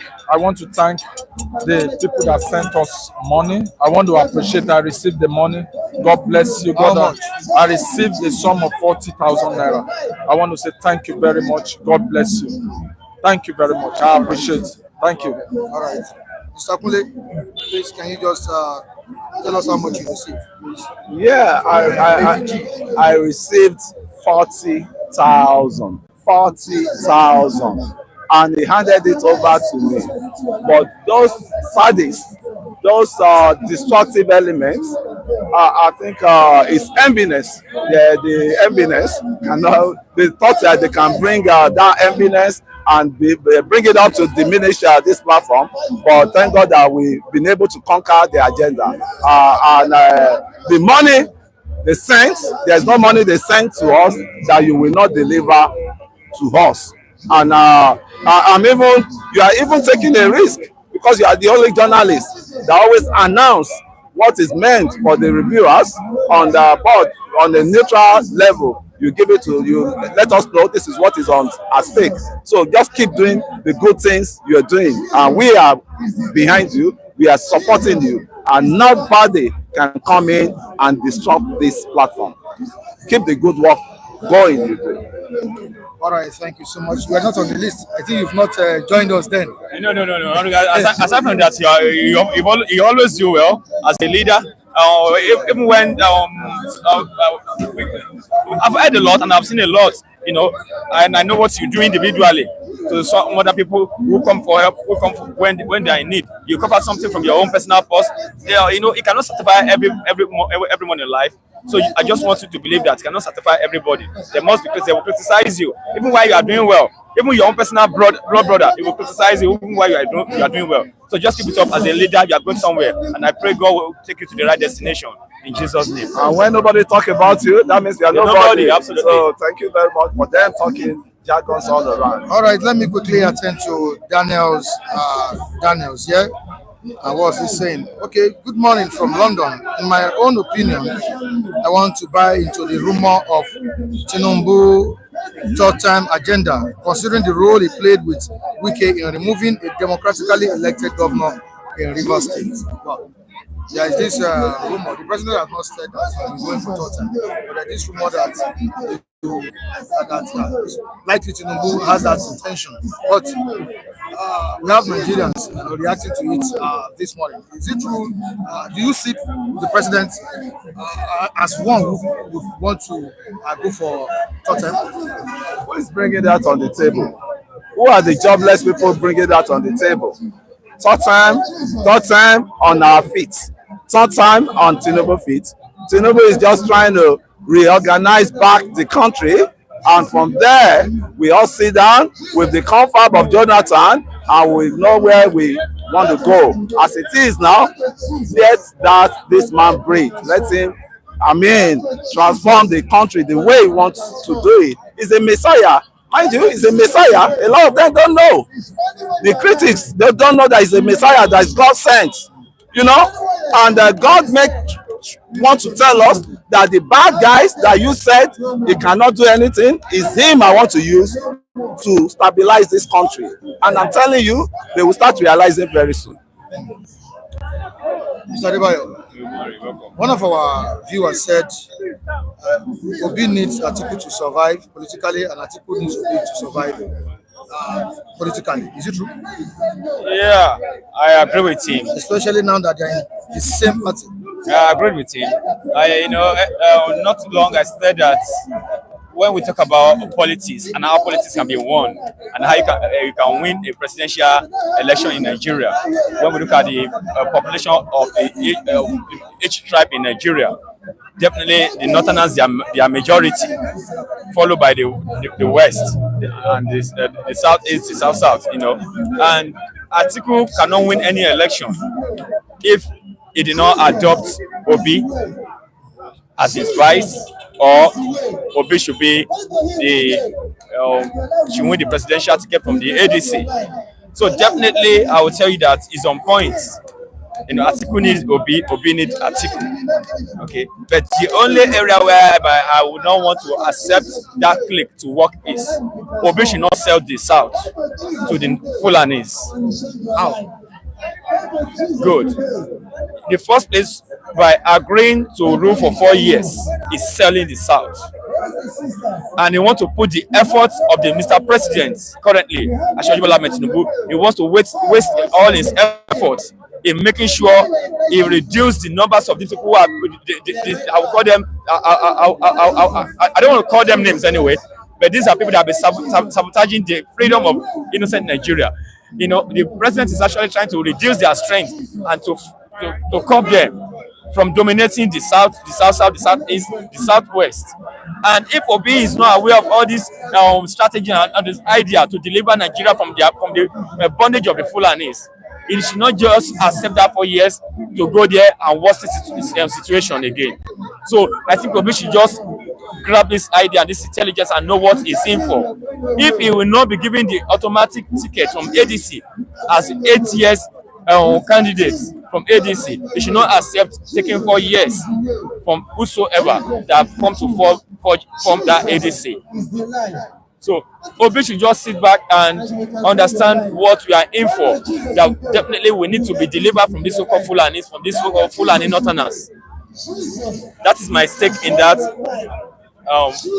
the people that sent us money. I want to appreciate. I received the money. God bless you,
How
brother.
much?
I received a sum of 40,000 naira. I want to say thank you very much. God bless you. Thank you very much. I appreciate it. Thank you.
All right. Mr. Kule, please, can you just tell us how much you received, please?
Yeah, I received 40,000. 40,000. And he handed it over to me. But those sadists, those destructive elements, I think it's enviness. The enviness, they thought that they can bring that enviness and bring it up to diminish this platform. But thank God that we've been able to conquer the agenda. And the money they sent, there's no money they sent to us that you will not deliver to us. And you are even taking a risk, because you are the only journalist that always announce what is meant for the reviewers on the board, on the neutral level. You give it to you, let us know this is what is at stake. So just keep doing the good things you're doing, and we are behind you. We are supporting you, and nobody can come in and disrupt this platform. Keep the good work going. You do.
All right, thank you so much. You are not on the list. I think you've not joined us then.
No. Aside from that, you always do well as a leader. Even when I've heard a lot and I've seen a lot, and I know what you do individually to some other people who come for help, who come when they are in need. You cover something from your own personal purse. It cannot satisfy everyone in life. So I just want you to believe that it cannot satisfy everybody. They will criticize you even while you are doing well. Even your own personal blood brother, he will criticize you even while you are doing well. So just keep it up as a leader. You are going somewhere, and I pray God will take you to the right destination in Jesus' name.
And when nobody talk about you, that means you are nobody.
Absolutely.
So thank you very much for them talking
jargons all around.
All right, let me quickly attend to Daniel's. Yeah. And what's he saying? Okay, good morning from London. In my own opinion, I want to buy into the rumor of Tinubu third-time agenda, considering the role he played with Wike in removing a democratically elected governor in Rivers State. Well, there is this rumor. The president has not said that he's going for third time, but there is this rumor that likely Tinubu has that intention. But we have Nigerians reacting to it this morning. Is it true? Do you see the president as one who would want to go for third time?
Who is bringing that on the table? Who are the jobless people bringing that on the table? Third time on our feet. Third time on Tinubu feet. Tinubu is just trying to reorganize back the country, and from there we all sit down with the confab of Jonathan and we know where we want to go. As it is now, let that this man breathe. Let him, transform the country the way he wants to do it. He's a messiah. Mind you, he's a messiah. A lot of them don't know. The critics, they don't know that he's a messiah, that is God sent. And God want to tell us that the bad guys that you said he cannot do anything is him I want to use to stabilize this country. And I'm telling you, they will start realizing very soon.
Mr. Bayo, one of our viewers said Obi needs Atiku to survive politically and Atiku needs Obi to survive politically. Is it true?
Yeah, I agree with him.
Especially now that they're in the same party.
I agree with him. Not too long I said that when we talk about politics and how politics can be won and how you can win a presidential election in Nigeria, when we look at the population of each tribe in Nigeria, definitely the Northerners, they are majority, followed by the West and the Southeast, the South, And Atiku cannot win any election if he did not adopt Obi as his vice, or Obi should be should win the presidential ticket from the ADC. So definitely, I will tell you that he's on point. Atiku needs Obi needs Atiku. Okay, but the only area where I would not want to accept that clique to work is Obi should not sell the South to the Fulanis. How? Good. The first place, by agreeing to rule for 4 years, is selling the South. And he wants to put the efforts of the Mr. President currently, Bola Tinubu, he wants to waste all his efforts in making sure he reduces the numbers of these people who are, I will call them, I don't want to call them names anyway, but these are people that have been sabotaging the freedom of innocent Nigeria. The president is actually trying to reduce their strength and to curb them from dominating the South, the South-South, the Southeast, the Southwest. And if Obi is not aware of all this strategy and this idea to deliver Nigeria from the bondage of the Fulanis, it should not just accept that 4 years to go there and worsen the situation again. So I think Obi should just grab this idea and this intelligence and know what he's in for. If he will not be given the automatic ticket from ADC as 8 years candidates from ADC, he should not accept taking 4 years from whosoever that have come to form that ADC. So Obi should just sit back and understand what we are in for. That definitely we need to be delivered from this so-called Fulanis, from this so-called Fulani Northerners. That is my stake in that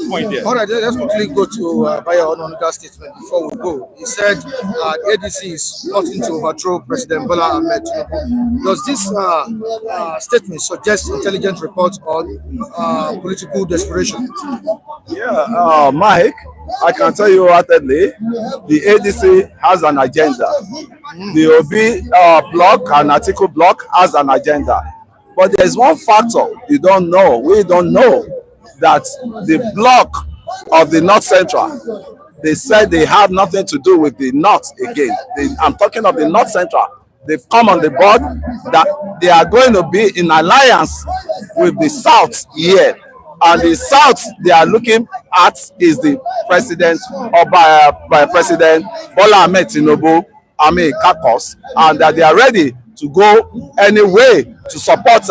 point there.
All right, let's quickly go to Bayo Onanuga's statement before we go. He said ADC is plotting to overthrow President Bola Ahmed Tinubu. Does this statement suggest intelligent reports on political desperation?
Yeah, Mike, I can tell you wholeheartedly, the ADC has an agenda. The Obi bloc and Atiku bloc has an agenda. But there's one factor we don't know, that the bloc of the North Central, they said they have nothing to do with the North again. I'm talking of the North Central. They've come on the board that they are going to be in alliance with the South here.
And the south they are looking at is the president or by President Bola Ahmed Tinubu, caucus, and that they are ready to go any way to support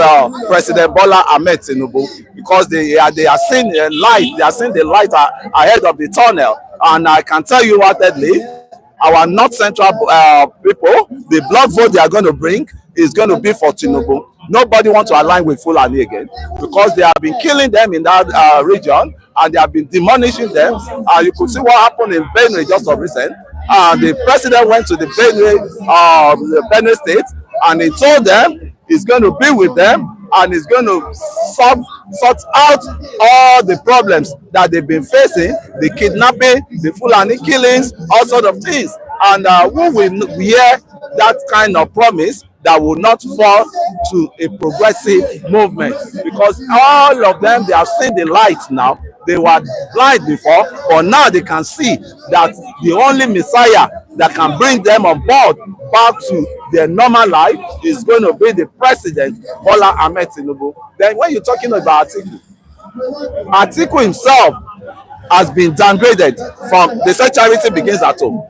President Bola Ahmed Tinubu, because they are seeing a light, they are seeing the light ahead of the tunnel. And I can tell you wholeheartedly, our North Central people, the blood vote they are going to bring is going to be for Tinubu. Nobody wants to align with Fulani again, because they have been killing them in that region, and they have been demolishing them. You could see what happened in Benue just of recent. The president went to the Benue state, and he told them he's going to be with them, and he's going to sort out all the problems that they've been facing, the kidnapping, the Fulani killings, all sorts of things. And who will hear that kind of promise that will not fall to a progressive movement? Because all of them, they have seen the light now. They were blind before, but now they can see that the only Messiah that can bring them on board back to their normal life is going to be the President Bola Ahmed Tinubu. Then when you're talking about Atiku himself has been downgraded from, they say charity begins at home.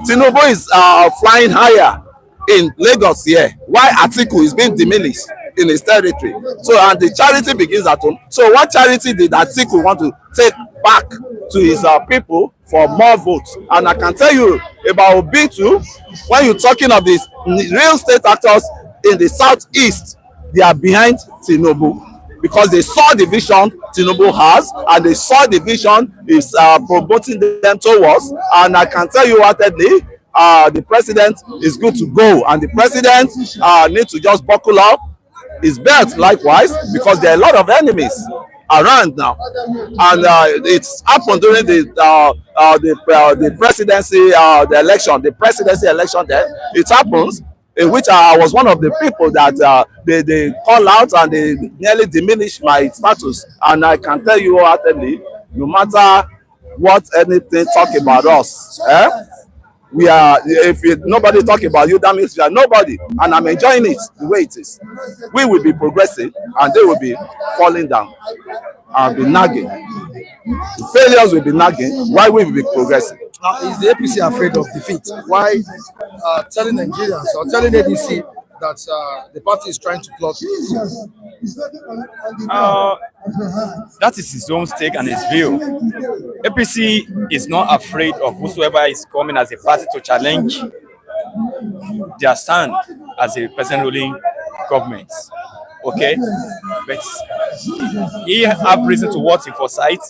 Tinubu is flying higher in Lagos here, while Atiku is being diminished in his territory. So, and the charity begins at home. So what charity did Atiku want to take back to his people for more votes? And I can tell you about Obi too, when you're talking of these real estate actors in the southeast, they are behind Tinubu, because they saw the vision Tinubu has, and they saw the vision is promoting them towards. And I can tell you wholeheartedly, the president is good to go, and the president needs to just buckle up his belt likewise, because there are a lot of enemies around now. And it's happened during the presidency, the presidency election there. It happens, in which I was one of the people that they call out, and they nearly diminish my status. And I can tell you wholeheartedly, no matter what anything talk about us, we are, if nobody talk about you, that means you are nobody. And I'm enjoying it the way it is. We will be progressing, and they will be falling down and be nagging. The failures will be nagging, why we will be progressing.
Is the APC afraid of defeat? Why telling Nigerians or telling ADC that the party is trying to plot?
That is his own stake and his view. APC is not afraid of whosoever is coming as a party to challenge their stand as a present ruling government. Okay, but he have reason to watch it for sight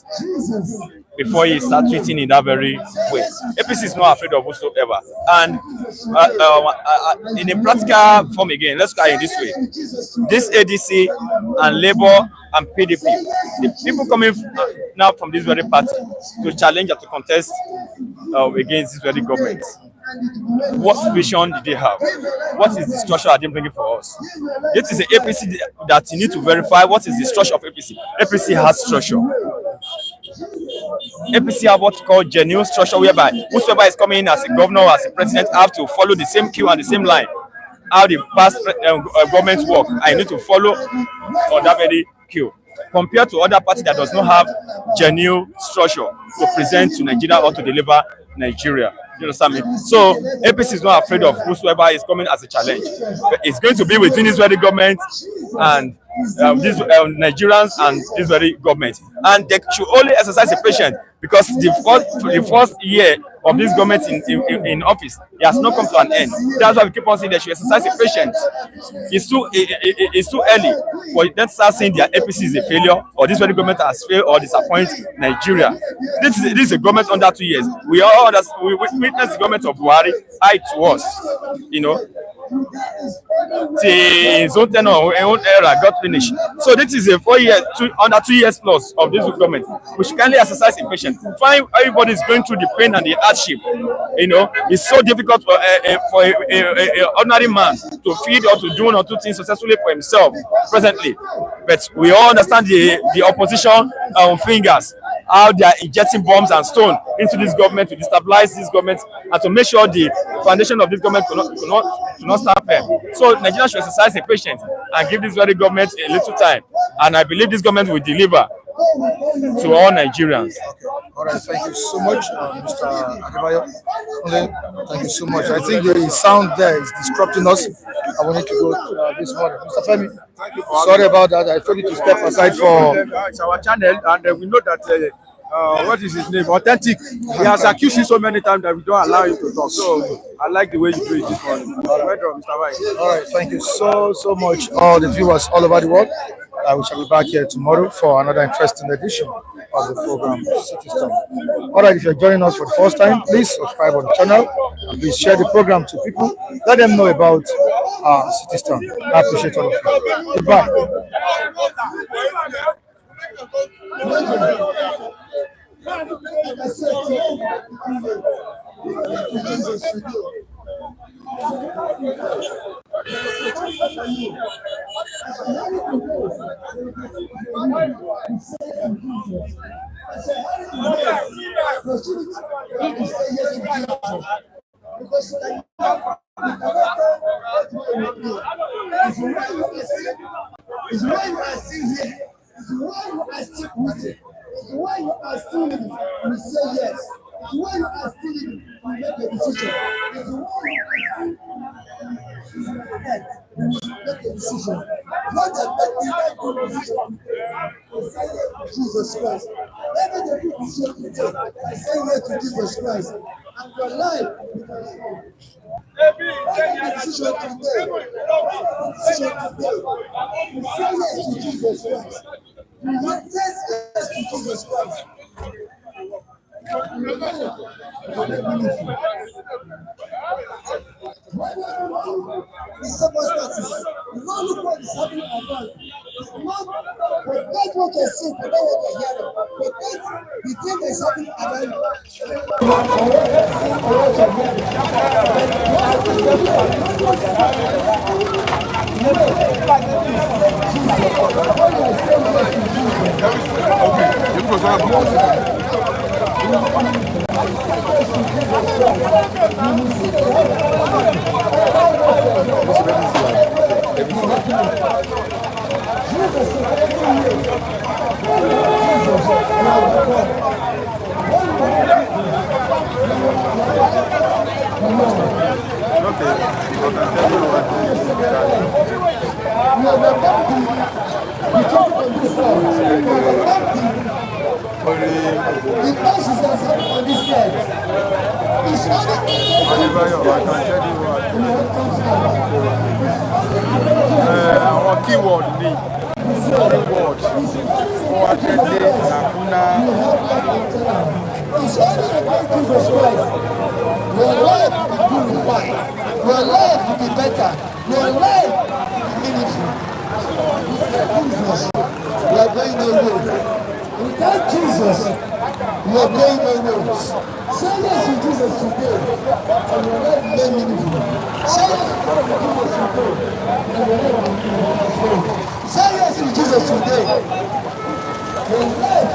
before he start tweeting in that very way. APC is not afraid of whosoever. And in a practical form again, let's go in this way. This ADC and Labour and PDP, the people coming now from this very party to challenge or to contest against this very government, what vision did they have? What is the structure are they bringing for us? This is the APC that you need to verify. What is the structure of APC? APC has structure. APC have what called genuine structure, whereby whosoever is coming in as a governor or as a president have to follow the same queue and the same line. How the past government work, I need to follow on that very queue. Compared to other parties that does not have genuine structure to present to Nigeria or to deliver Nigeria. You understand me? So APC is not afraid of whosoever is coming as a challenge. It's going to be within this very government and these Nigerians and this very government. And they should only exercise a patience, because the first year of this government in office, it has not come to an end. That's why we keep on saying they should exercise a patience. It's too early for them to start saying their APC is a failure, or this very government has failed or disappoint Nigeria. This is a government under 2 years. We all we witness the government of Buhari eye to us, you know. His own tenure, his own era got finished. So this is a 4 year, under 2 years plus of this government. We should kindly exercise patience. Find everybody is going through the pain and the hardship. You know, it's so difficult for an ordinary man to feed or to do one or two things successfully for himself presently. But we all understand the opposition fingers how they are injecting bombs and stone into this government to destabilize this government and to make sure the foundation of this government to not stand firm. So Nigeria should exercise a patience and give this very government a little time. And I believe this government will deliver to all Nigerians.
All right, thank you so much, Mr. Adebayo. Thank you so much. I think the sound there is disrupting us. I wanted to go this morning. Mr. Femi, sorry about that. I told you to step aside for...
It's our channel, and we know that, what is his name? Authentic. He has accused you so many times that we don't allow him to talk. So I like the way you do it this morning. All
right, thank you so much, all the viewers all over the world. We shall be back here tomorrow for another interesting edition of the program City Storm. All right, if you're joining us for the first time, please subscribe on the channel and please share the program to people. Let them know about City Storm. I appreciate all of you. Goodbye.
Is why you are still here. Is why you are still with it. Is why you are still living. You say yes. Is why you are still living. You make a decision. Is why you are still make a decision. Not that the decision. Jesus Christ. Every day you decision you take. I say yes to Jesus Christ. And your life. Decision today. Decision today. You say yes to Jesus Christ. You say yes to Jesus Christ. The circumstances. You don't look what is happening around. Not protect what you're seeing, protect what you're hearing. Protect the thing that's happening around
our keyword ni keyword for attending Nakuna.
Your life will be purified. Your life will be better. Your life will be meaningful. Jesus, we are going nowhere. Without Jesus, we are going nowhere. Say yes to Jesus today, and your life will be meaningful. Say yes to Jesus today. Your life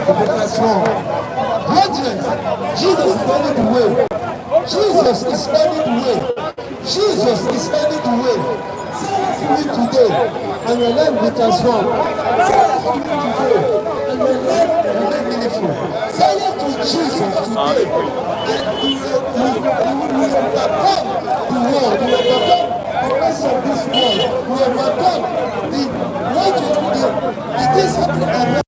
will be transformed. Brethren, Jesus is leading the way. Jesus is leading the way. Jesus is leading the way. Say yes to him today, and your life will be transformed. Say yes to him today, and your life will be meaningful. Say yes to Jesus today, and you will overcome the world. You will overcome the rest of this world. You will overcome the things happening around.